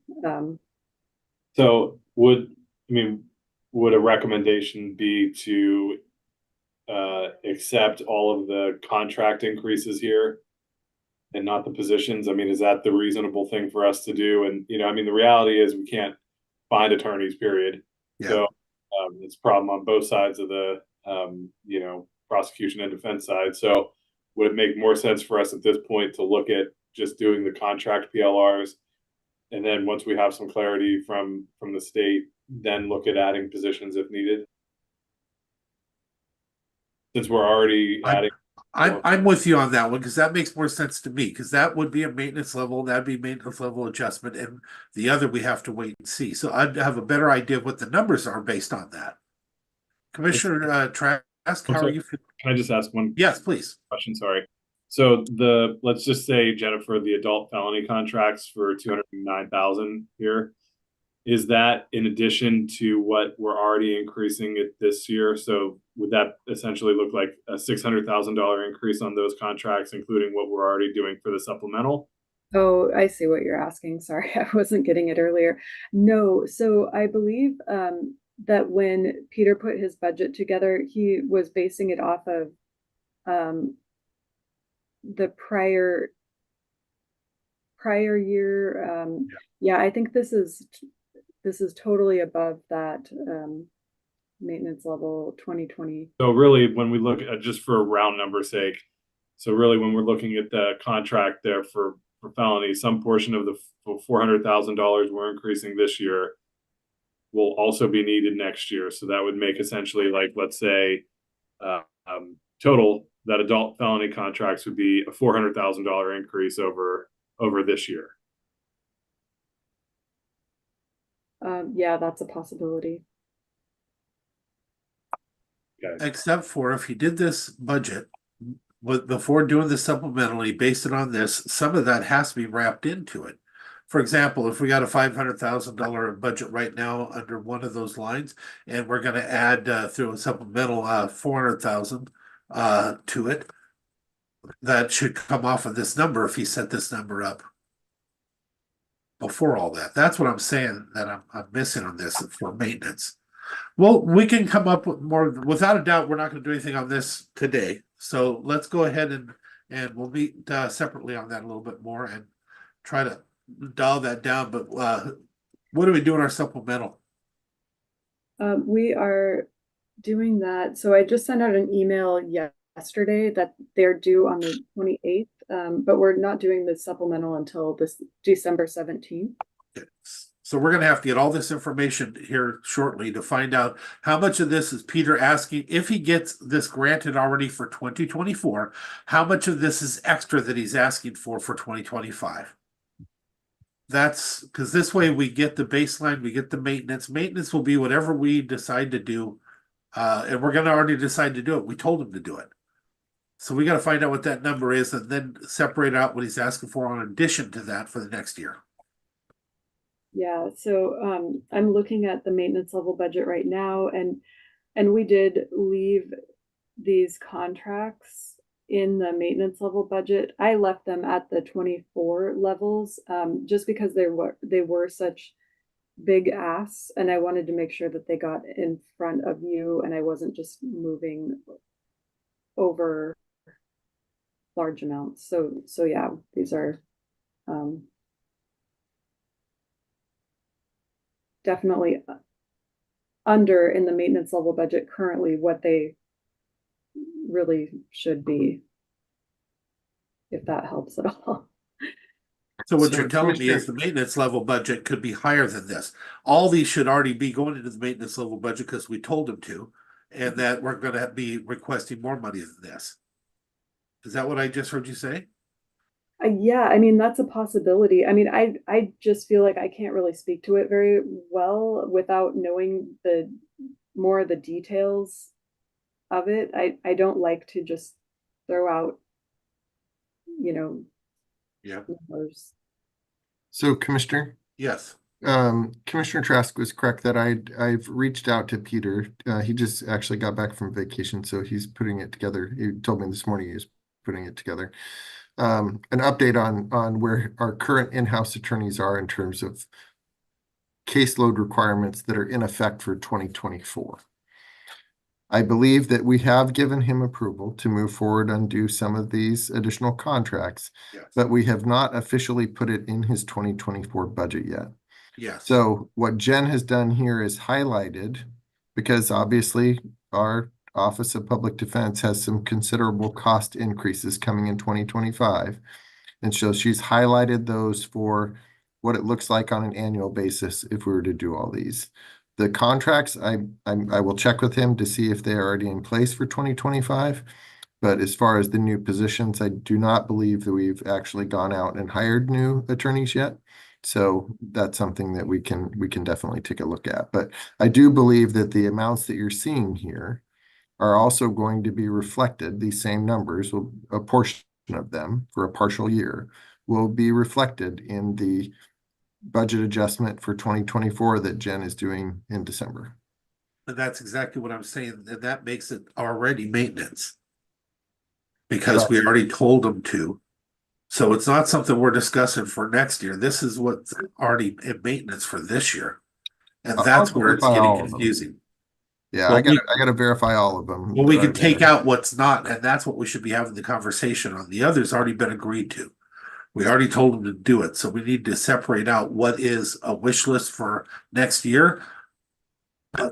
So would a recommendation be to accept all of the contract increases here and not the positions? I mean, is that the reasonable thing for us to do? And, the reality is we can't find attorneys, period. Yeah. So it's a problem on both sides of the, prosecution and defense side. So would it make more sense for us at this point to look at just doing the contract PLRs? And then once we have some clarity from the state, then look at adding positions if needed? Since we're already adding. I'm with you on that one, because that makes more sense to me, because that would be a maintenance level, that'd be maintenance level adjustment, and the other we have to wait and see. So I'd have a better idea of what the numbers are based on that. Commissioner Trask, how are you feeling? Can I just ask one? Yes, please. Question, sorry. So let's just say, Jennifer, the adult felony contracts for 209,000 here. Is that in addition to what we're already increasing it this year? So would that essentially look like a $600,000 increase on those contracts, including what we're already doing for the supplemental? Oh, I see what you're asking. Sorry, I wasn't getting it earlier. No, so I believe that when Peter put his budget together, he was basing it off of the prior year. Yeah, I think this is totally above that maintenance level 2020. So really, when we look at, just for round number sake, so really when we're looking at the contract there for felony, some portion of the $400,000 we're increasing this year will also be needed next year. So that would make essentially, like, let's say total that adult felony contracts would be a $400,000 increase over this year. Yeah, that's a possibility. Okay. Except for if he did this budget before doing the supplementally, based it on this, some of that has to be wrapped into it. For example, if we got a $500,000 budget right now under one of those lines, and we're going to add through a supplemental $400,000 to it, that should come off of this number if he set this number up before all that. That's what I'm saying that I'm missing on this for maintenance. Well, we can come up with more. Without a doubt, we're not going to do anything on this today. So let's go ahead and we'll meet separately on that a little bit more and try to dial that down. But what do we do in our supplemental? We are doing that. So I just sent out an email yesterday that they're due on the 28th, but we're not doing the supplemental until this December 17th. So we're going to have to get all this information here shortly to find out how much of this is Peter asking, if he gets this granted already for 2024, how much of this is extra that he's asking for 2025. That's because this way we get the baseline, we get the maintenance. Maintenance will be whatever we decide to do. And we're going to already decide to do it. We told him to do it. So we got to find out what that number is and then separate out what he's asking for in addition to that for the next year. Yeah, so I'm looking at the maintenance level budget right now, and we did leave these contracts in the maintenance level budget. I left them at the 24 levels just because they were such big asks, and I wanted to make sure that they got in front of you and I wasn't just moving over large amounts. So yeah, these are definitely under in the maintenance level budget currently what they really should be, if that helps at all. So what you're telling me is the maintenance level budget could be higher than this. All these should already be going into the maintenance level budget because we told them to, and that we're going to be requesting more money than this. Is that what I just heard you say? Yeah, I mean, that's a possibility. I mean, I just feel like I can't really speak to it very well without knowing the more of the details of it. I don't like to just throw out, Yeah. numbers. So, Commissioner? Yes. Commissioner Trask was correct that I've reached out to Peter. He just actually got back from vacation, so he's putting it together. He told me this morning he was putting it together. An update on where our current in-house attorneys are in terms of caseload requirements that are in effect for 2024. I believe that we have given him approval to move forward and do some of these additional contracts, but we have not officially put it in his 2024 budget yet. Yes. So what Jen has done here is highlighted, because obviously our Office of Public Defense has some considerable cost increases coming in 2025. And so she's highlighted those for what it looks like on an annual basis if we were to do all these. The contracts, I will check with him to see if they're already in place for 2025. But as far as the new positions, I do not believe that we've actually gone out and hired new attorneys yet. So that's something that we can definitely take a look at. But I do believe that the amounts that you're seeing here are also going to be reflected. These same numbers, a portion of them for a partial year, will be reflected in the budget adjustment for 2024 that Jen is doing in December. And that's exactly what I'm saying, and that makes it already maintenance. Because we already told them to. So it's not something we're discussing for next year. This is what's already in maintenance for this year. And that's where it's getting confusing. Yeah, Well, I gotta verify all of them. Well, we can take out what's not, and that's what we should be having the conversation on. The other's already been agreed to. We already told them to do it, so we need to separate out what is a wish list for next year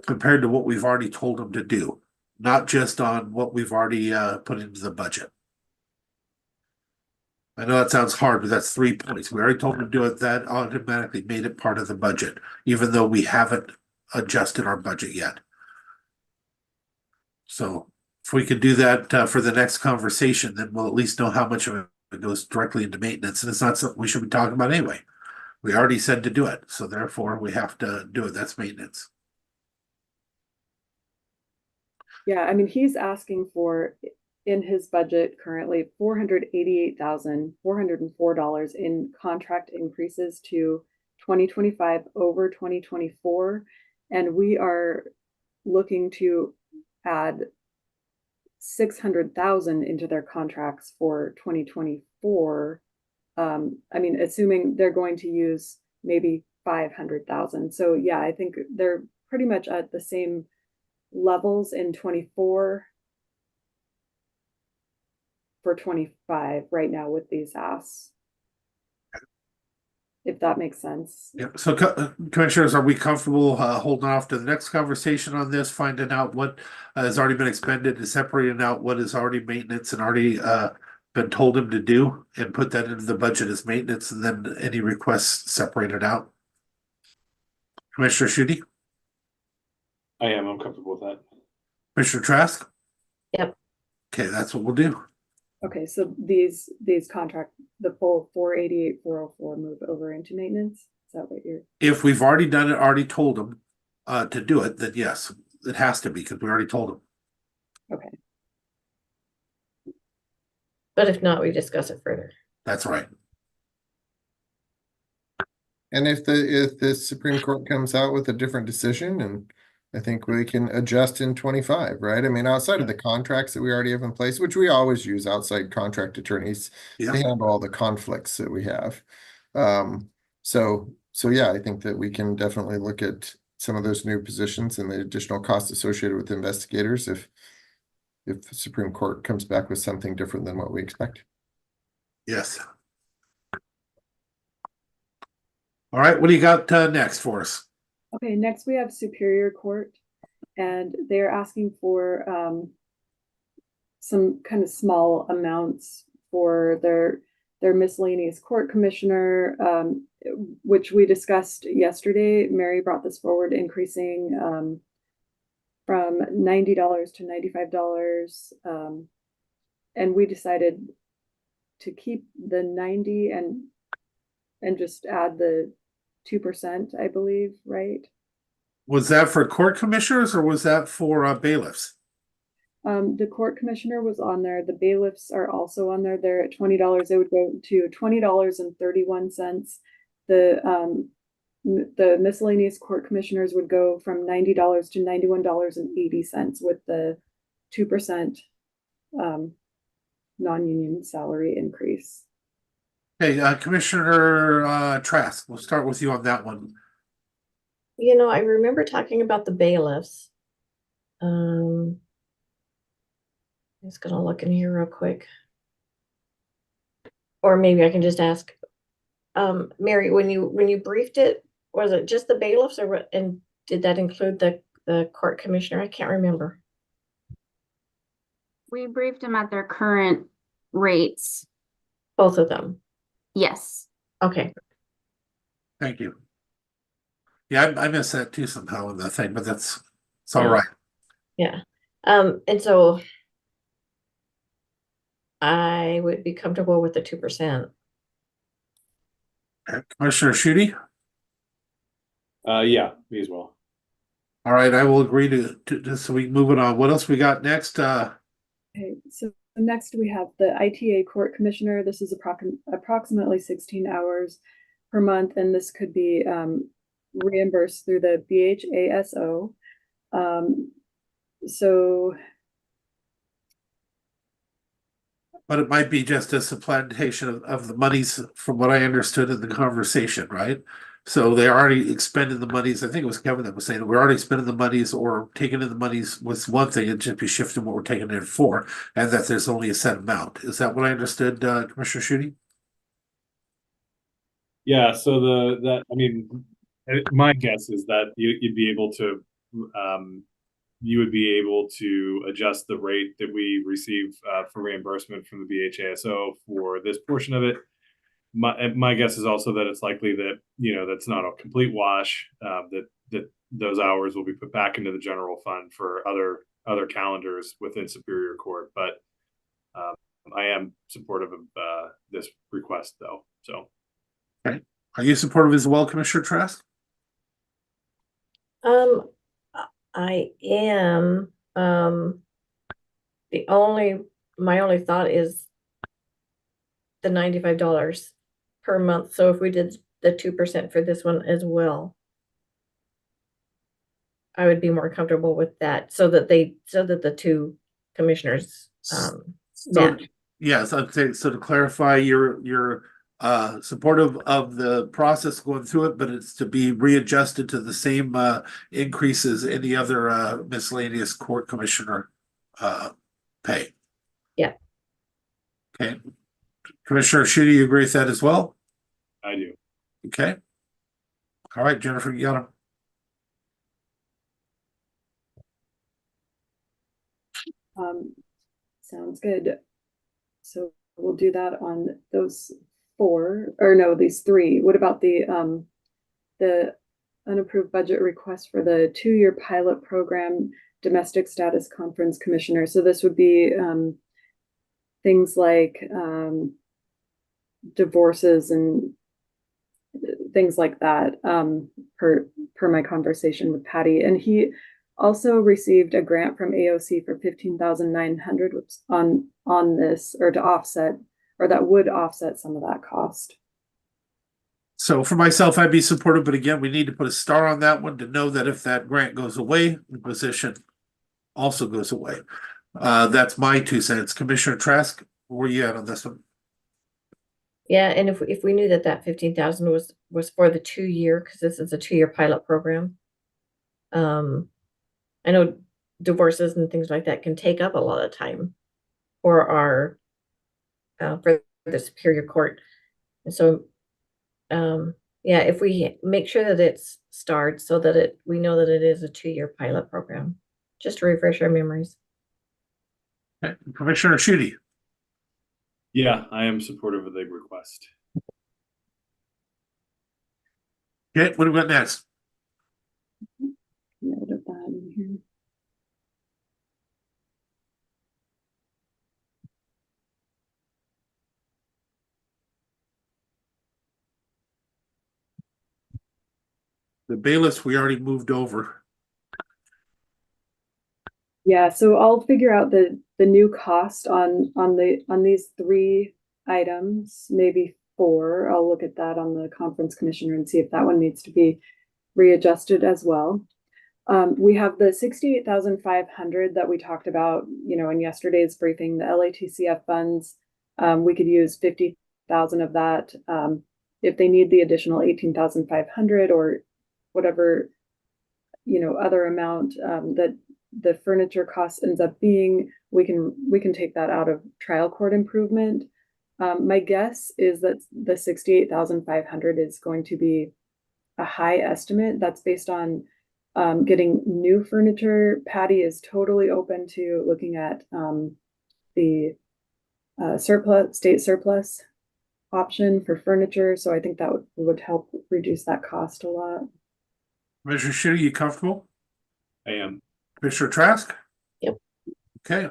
compared to what we've already told them to do, not just on what we've already put into the budget. I know that sounds hard, but that's 3 points. We already told them to do it. That automatically made it part of the budget, even though we haven't adjusted our budget yet. So if we could do that for the next conversation, then we'll at least know how much of it goes directly into maintenance. And it's not something we should be talking about anyway. We already said to do it, so therefore we have to do it. That's maintenance. Yeah, I mean, he's asking for, in his budget currently, $488,404 in contract increases to 2025 over 2024. And we are looking to add 600,000 into their contracts for 2024. I mean, assuming they're going to use maybe 500,000. So yeah, I think they're pretty much at the same levels in 24 for 25 right now with these asks. If that makes sense. Yeah. So commissioners, are we comfortable holding off to the next conversation on this, finding out what has already been expended and separating out what is already maintenance and already been told him to do and put that into the budget as maintenance, and then any requests separated out? Commissioner Schutte? I'm comfortable with that. Commissioner Trask? Yep. Okay, that's what we'll do. Okay, so these contract, the full 488,404 move over into maintenance? Is that what you're? If we've already done it, already told them to do it, then yes, it has to be because we already told them. Okay. But if not, we discuss it further. That's right. And if the Supreme Court comes out with a different decision, and I think we can adjust in 25, right? I mean, outside of the contracts that we already have in place, which we always use outside contract attorneys to handle all the conflicts that we have. So yeah, I think that we can definitely look at some of those new positions and the additional costs associated with investigators if the Supreme Court comes back with something different than what we expect. Yes. All right, what do you got next for us? Okay, next we have Superior Court, and they're asking for some kind of small amounts for their miscellaneous court commissioner, which we discussed yesterday. Mary brought this forward, increasing from $90 to $95, and we decided to keep the 90 and just add the 2%, I believe, right? Was that for court commissioners or was that for bailiffs? The court commissioner was on there. The bailiffs are also on there. They're at $20. They would go to $20.31. The The miscellaneous court commissioners would go from $90 to $91.80 with the 2% non-union salary increase. Okay, Commissioner Trask, we'll start with you on that one. You know, I remember talking about the bailiffs. I'm just gonna look in here real quick. Or maybe I can just ask, Mary, when you briefed it, was it just the bailiffs, or what, and did that include the court commissioner? I can't remember. We briefed them at their current rates. Both of them. Yes. Okay. Thank you. Yeah, I missed that too somehow in the thing, but it's all Yeah. right. Yeah. And so I would be comfortable with the 2%. Commissioner Schutte? Yeah, me as well. All right, I will agree to so we move it on. What else we got next? Okay, so next we have the ITA court commissioner. This is approximately 16 hours per month, and this could be reimbursed through the BHASO. So, But it might be just a supplantation of the monies from what I understood in the conversation, right? So they already expended the monies. I think it was Kevin that was saying we're already spending the monies or taking in the monies was one thing, and just be shifting what we're taking in for, and that there's only a set amount. Is that what I understood, Commissioner Schutte? Yeah, so my guess is that you'd be able to, you would be able to adjust the rate that we receive for reimbursement from the BHASO for this portion of it. My guess is also that it's likely that, that's not a complete wash, that those hours will be put back into the general fund for other calendars within Superior Court. But I am supportive of this request, though. So. Okay. Are you supportive as well, Commissioner Trask? I am. My only thought is the $95 per month. So if we did the 2% for this one as well, I would be more comfortable with that, so that the two commissioners match. Yes, I'd say so. To clarify, you're supportive of the process going through it, but it's to be readjusted to the same increase as any other miscellaneous court commissioner pay. Yeah. Okay. Commissioner Schutte, you agree with that as well? I do. Okay. All right, Jennifer, you got him. Sounds good. So we'll do that on those these three. What about the unapproved budget request for the 2-year pilot program domestic status conference commissioner? So this would be things like divorces and things like that, per my conversation with Patty. And he also received a grant from AOC for $15,900 on this, or to offset, or that would offset some of that cost. So for myself, I'd be supportive, but again, we need to put a star on that one to know that if that grant goes away, the position also goes away. That's my 2 cents. Commissioner Trask, where are you at on this one? Yeah, and if we knew that 15,000 was for the 2-year, because this is a 2-year pilot program. I know divorces and things like that can take up a lot of time for for the Superior Court. And so, yeah, if we make sure that it's starred so that we know that it is a 2-year pilot program, just to refresh our memories. Okay. Commissioner Schutte. Yeah, I am supportive of the request. Okay, what do we got next? Note of that in here. The bailiffs we already moved over. Yeah, so I'll figure out the new cost on these 3 items, maybe 4. I'll look at that on the conference commissioner and see if that one needs to be readjusted as well. We have the 68,500 that we talked about, in yesterday's briefing, the LATCF funds. We could use 50,000 of that. If they need the additional 18,500 or whatever, other amount that the furniture cost ends up being, we can take that out of trial court improvement. My guess is that the 68,500 is going to be a high estimate. That's based on getting new furniture. Patty is totally open to looking at the state surplus option for furniture. So I think that would help reduce that cost a lot. Commissioner Shitty, you comfortable? I am. Commissioner Trask? Yep. Okay.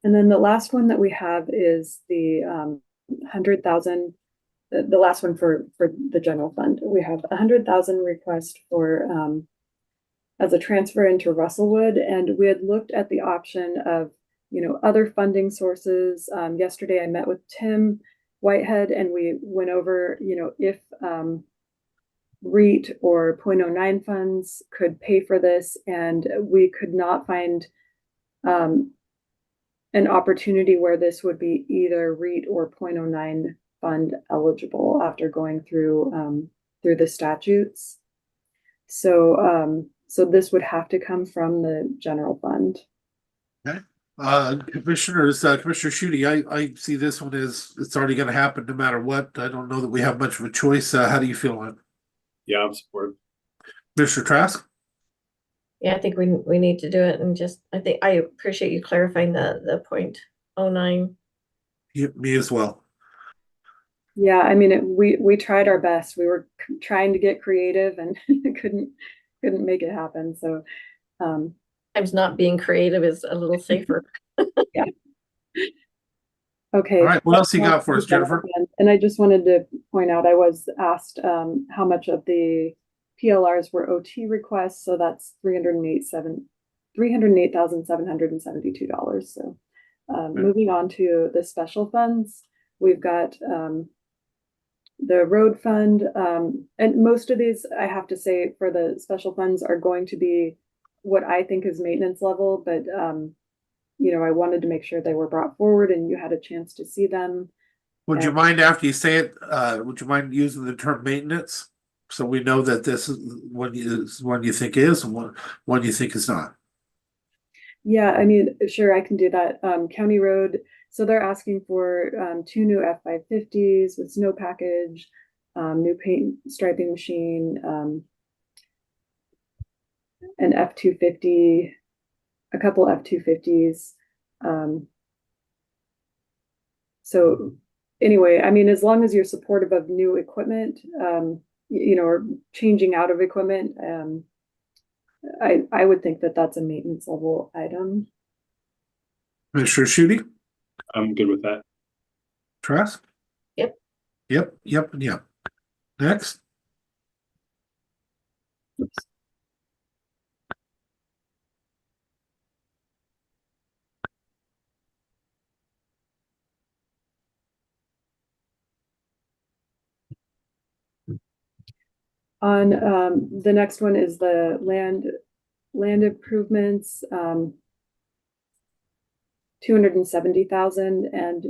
And then the last one that we have is the 100,000. The last one for the general fund. We have 100,000 request for as a transfer into Russellwood, and we had looked at the option of other funding sources. Yesterday I met with Tim Whitehead and we went over if REIT or 0.09 funds could pay for this, and we could not find an opportunity where this would be either REIT or 0.09 fund eligible after going through the statutes. So this would have to come from the general fund. Okay. Commissioner Shooty, I see this one as it's already going to happen no matter what. I don't know that we have much of a choice. How do you feel on it? Yeah, I'm supportive. Commissioner Trask? Yeah, I think we need to do it, and I think I appreciate you clarifying the 0.09. Yeah, me as well. Yeah, I mean, we tried our best. We were trying to get creative and couldn't make it happen. So sometimes not being creative is a little safer. Yeah. Okay. All right, what else you got for us, Jennifer? And I just wanted to point out, I was asked how much of the PLRs were OT requests. So that's $308,772. So moving on to the special funds, we've got the road fund, and most of these, I have to say, for the special funds are going to be what I think is maintenance level, but I wanted to make sure they were brought forward and you had a chance to see them. Would you mind, after you say it, would you mind using the term maintenance? So we know that this is one you think is and one you think is not. Yeah, I mean, sure, I can do that. County Road, so they're asking for 2 new F550s with snow package, new paint striping machine, an F250, a couple F250s. So anyway, I mean, as long as you're supportive of new equipment, or changing out of equipment, I would think that that's a maintenance level item. Commissioner Shooty? I'm good with that. Trask? Yep. Yep. Next. Oops. On the next one is the land improvements, 270,000, and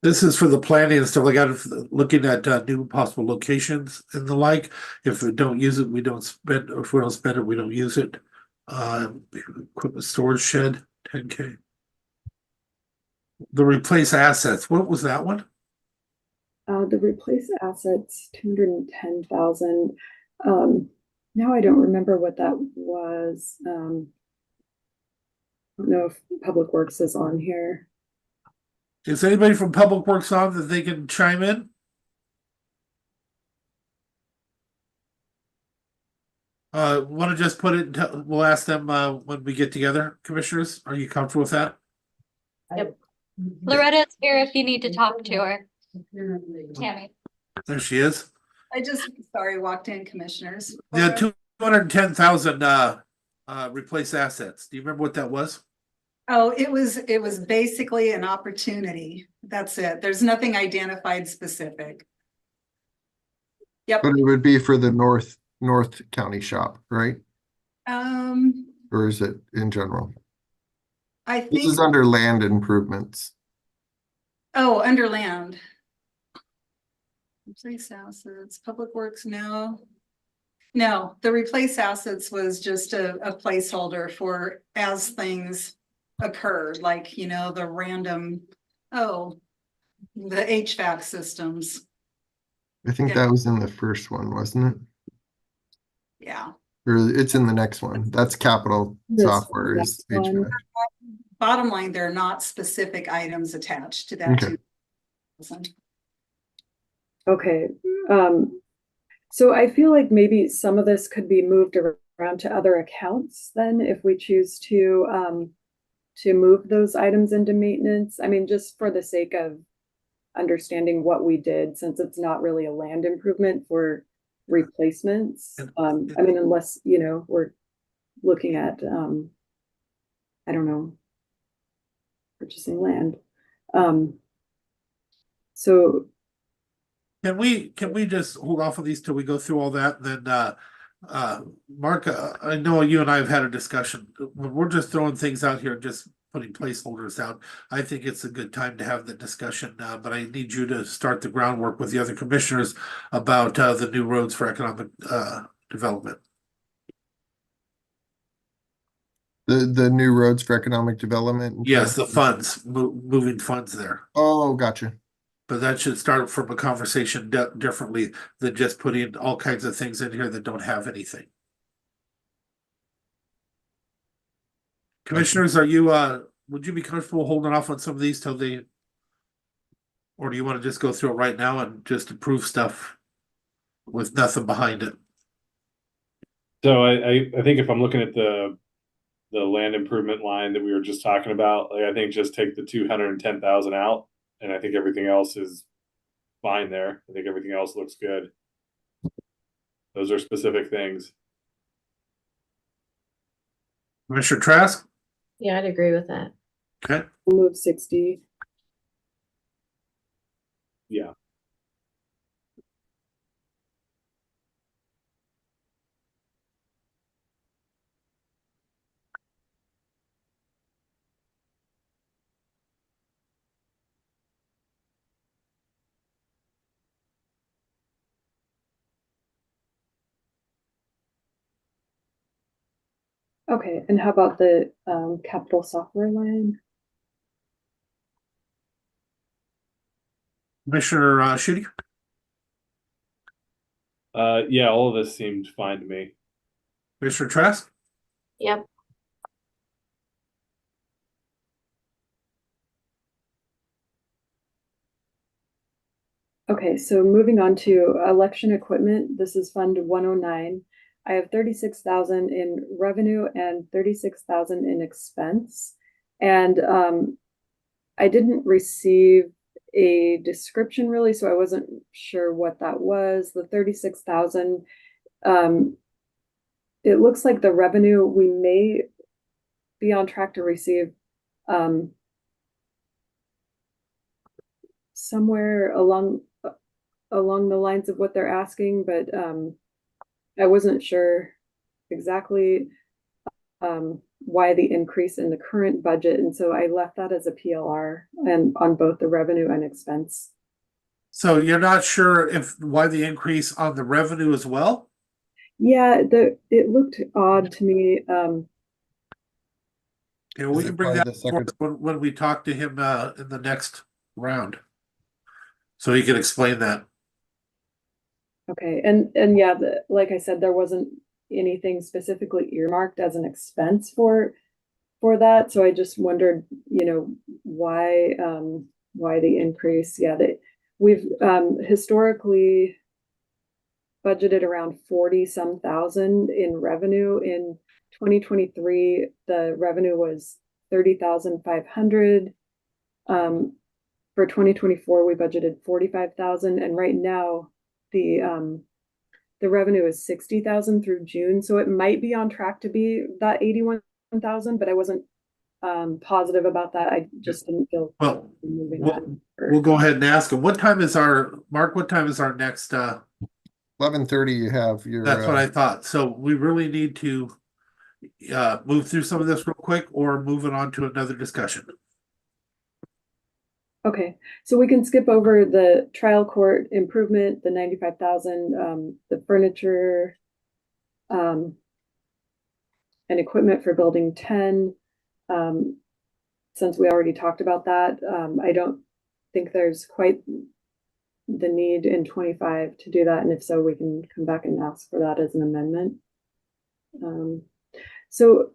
This is for the planning and stuff like that, looking at new possible locations and the like. If we don't use it, we don't spend, or if we don't spend it, we don't use it. Equipment storage shed, 10K. The replace assets, what was that one? the replace assets, 210,000. Now I don't remember what that was. I don't know if Public Works is on here. Is anybody from Public Works on that they can chime in? Want to just put it, we'll ask them when we get together, commissioners. Are you comfortable with that? Loretta's here if you need to talk to her. Tammy. There she is. I just, sorry, walked in, commissioners. Yeah, 210,000 replace assets. Do you remember what that was? Oh, it was basically an opportunity. That's it. There's nothing identified specific. Yep. But it would be for the North County shop, right? Or is it in general? I This think, is under land improvements. oh, under land. Replace assets, public works, no. No, the replace assets was just a placeholder for as things occurred, like, you know, the random, the HVAC systems. I think that was in the first one, wasn't it? Yeah. Or it's in the next one. That's capital This software is next one. HVAC. Bottom line, there are not specific items attached to that. Okay. 2,000. Okay, so I feel like maybe some of this could be moved around to other accounts then if we choose to move those items into maintenance. I mean, just for the sake of understanding what we did, since it's not really a land improvement for replacements. I mean, unless, you know, we're looking at, I don't know, purchasing land. So Can we just hold off on these till we go through all that? Then, Mark, I know you and I have had a discussion. When we're just throwing things out here, just putting placeholders out, I think it's a good time to have the discussion. But I need you to start the groundwork with the other commissioners about the new roads for economic development. The new roads for economic development. Yes, the funds, moving funds there. Oh, gotcha. But that should start from a conversation differently than just putting all kinds of things in here that don't have anything. Commissioners, are you, would you be comfortable holding off on some of these till they, or do you want to just go through it right now and just approve stuff with nothing behind it? So I think if I'm looking at the land improvement line that we were just talking about, like I think just take the 210,000 out, and I think everything else is fine there. I think everything else looks good. Those are specific things. Commissioner Trask? Yeah, I'd agree with that. Okay. we'll move 60. Yeah. Okay, and how about the capital software line? Commissioner Shooty? Yeah, all of this seemed fine to me. Commissioner Trask? Yep. Okay, so moving on to election equipment, this is Fund 109. I have 36,000 in revenue and 36,000 in expense. And I didn't receive a description really, so I wasn't sure what that was. The 36,000, it looks like the revenue we may be on track to receive somewhere along the lines of what they're asking, but I wasn't sure exactly why the increase in the current budget, and so I left that as a PLR and on both the revenue and expense. So you're not sure why the increase on the revenue as well? Yeah, it looked odd to me. Yeah, we Is can it bring part that of the second- forward when we talk to him in the next round. So he can explain that. Okay, and yeah, like I said, there wasn't anything specifically earmarked as an expense for that, so I just wondered, you know, why the increase? Yeah, we've historically budgeted around 40-some thousand in revenue. In 2023, the revenue was 30,500. For 2024, we budgeted 45,000, and right now the revenue is 60,000 through June, so it might be on track to be that 81,000, but I wasn't positive about that. I just didn't feel Well, moving we'll go ahead and ask him. What time is our next 11:30, you have your. that's what I thought. So we really need to move through some of this real quick or move it on to another discussion. Okay, so we can skip over the trial court improvement, the 95,000, the furniture, and equipment for building 10. Since we already talked about that, I don't think there's quite the need in 25 to do that, and if so, we can come back and ask for that as an amendment. So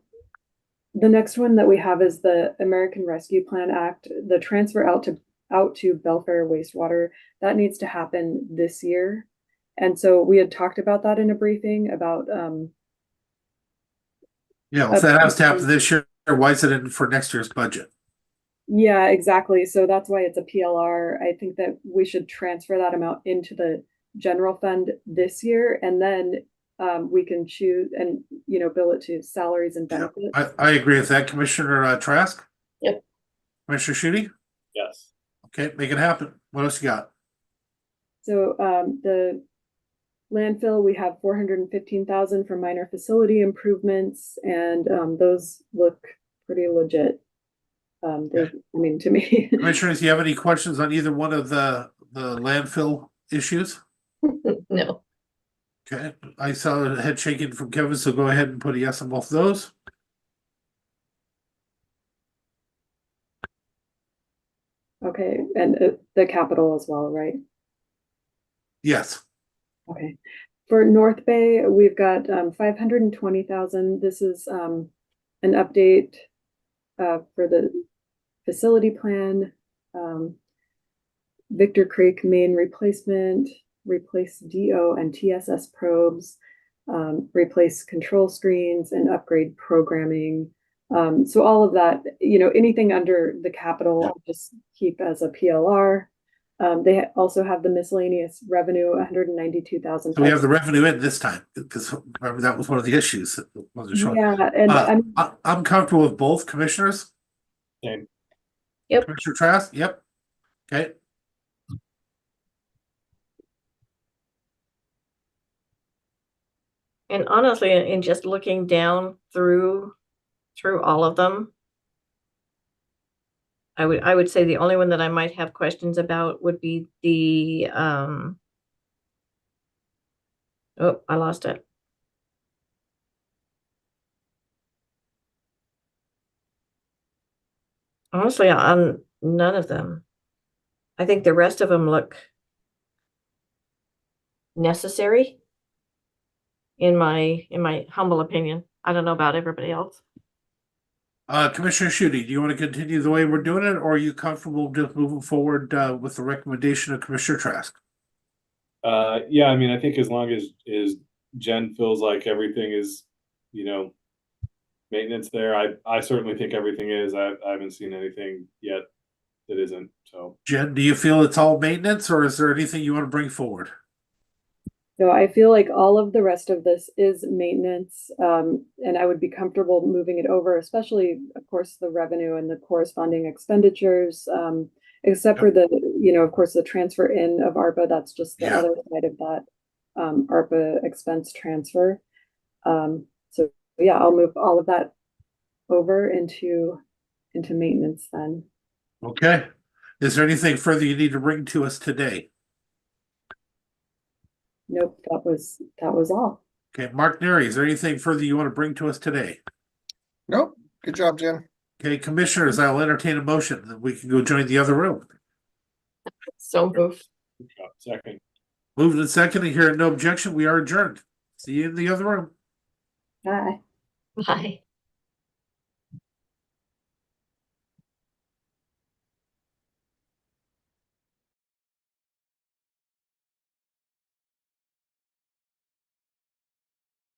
the next one that we have is the American Rescue Plan Act, the transfer out to Belfair wastewater. That needs to happen this year. And so we had talked about that in a briefing about Yeah, well, if that has to happen this year, why is it in for next year's budget? Yeah, exactly. So that's why it's a PLR. I think that we should transfer that amount into the general fund this year, and then we can choose and, bill it to salaries and benefits. I agree with that. Commissioner Trask? Yep. Commissioner Schutte? Yes. Okay, make it happen. What else you got? So the landfill, we have 415,000 for minor facility improvements, and those look pretty legit. To me. Commissioners, do you have any questions on either one of the landfill issues? No. Okay, I saw a head shaking from Kevin, so go ahead and put a yes on both of those. Okay, and the capital as well, right? Yes. Okay. For North Bay, we've got 520,000. This is an update for the facility plan, Victor Creek main replacement, replace DO and TSS probes, replace control screens and upgrade programming. So all of that, anything under the capital, I'll just keep as a PLR. They also have the miscellaneous revenue, 192,000. So we have the revenue in this time, because remember that was one of the issues. That wasn't showing. Yeah, and I'm comfortable with both commissioners. Same. Yep. Commissioner Trask, yep. Okay. And honestly, in just looking down through all of them, I would say the only one that I might have questions about would be the oh, I lost it. Honestly, on none of them. I think the rest of them look necessary in my humble opinion. I don't know about everybody else. Commissioner Schutte, do you want to continue the way we're doing it, or are you comfortable just moving forward with the recommendation of Commissioner Trask? Yeah, I mean, I think as long as Jen feels like everything is, maintenance there, I certainly think everything is. I haven't seen anything yet that isn't. So, Jen, do you feel it's all maintenance, or is there anything you want to bring forward? So I feel like all of the rest of this is maintenance, and I would be comfortable moving it over, especially, of course, the revenue and the corresponding expenditures, except for the, of course, the transfer in of ARPA. That's just the other side of that ARPA expense transfer. So yeah, I'll move all of that over into maintenance then. Okay. Is there anything further you need to bring to us today? Nope, that was all. Okay, Mark Neary, is there anything further you want to bring to us today? Nope. Good job, Jen. Okay, commissioners, I'll entertain a motion that we can go join the other room. So moved. second. Moved and seconded, hearing no objection, we are adjourned. See you in the other room. Bye. Bye.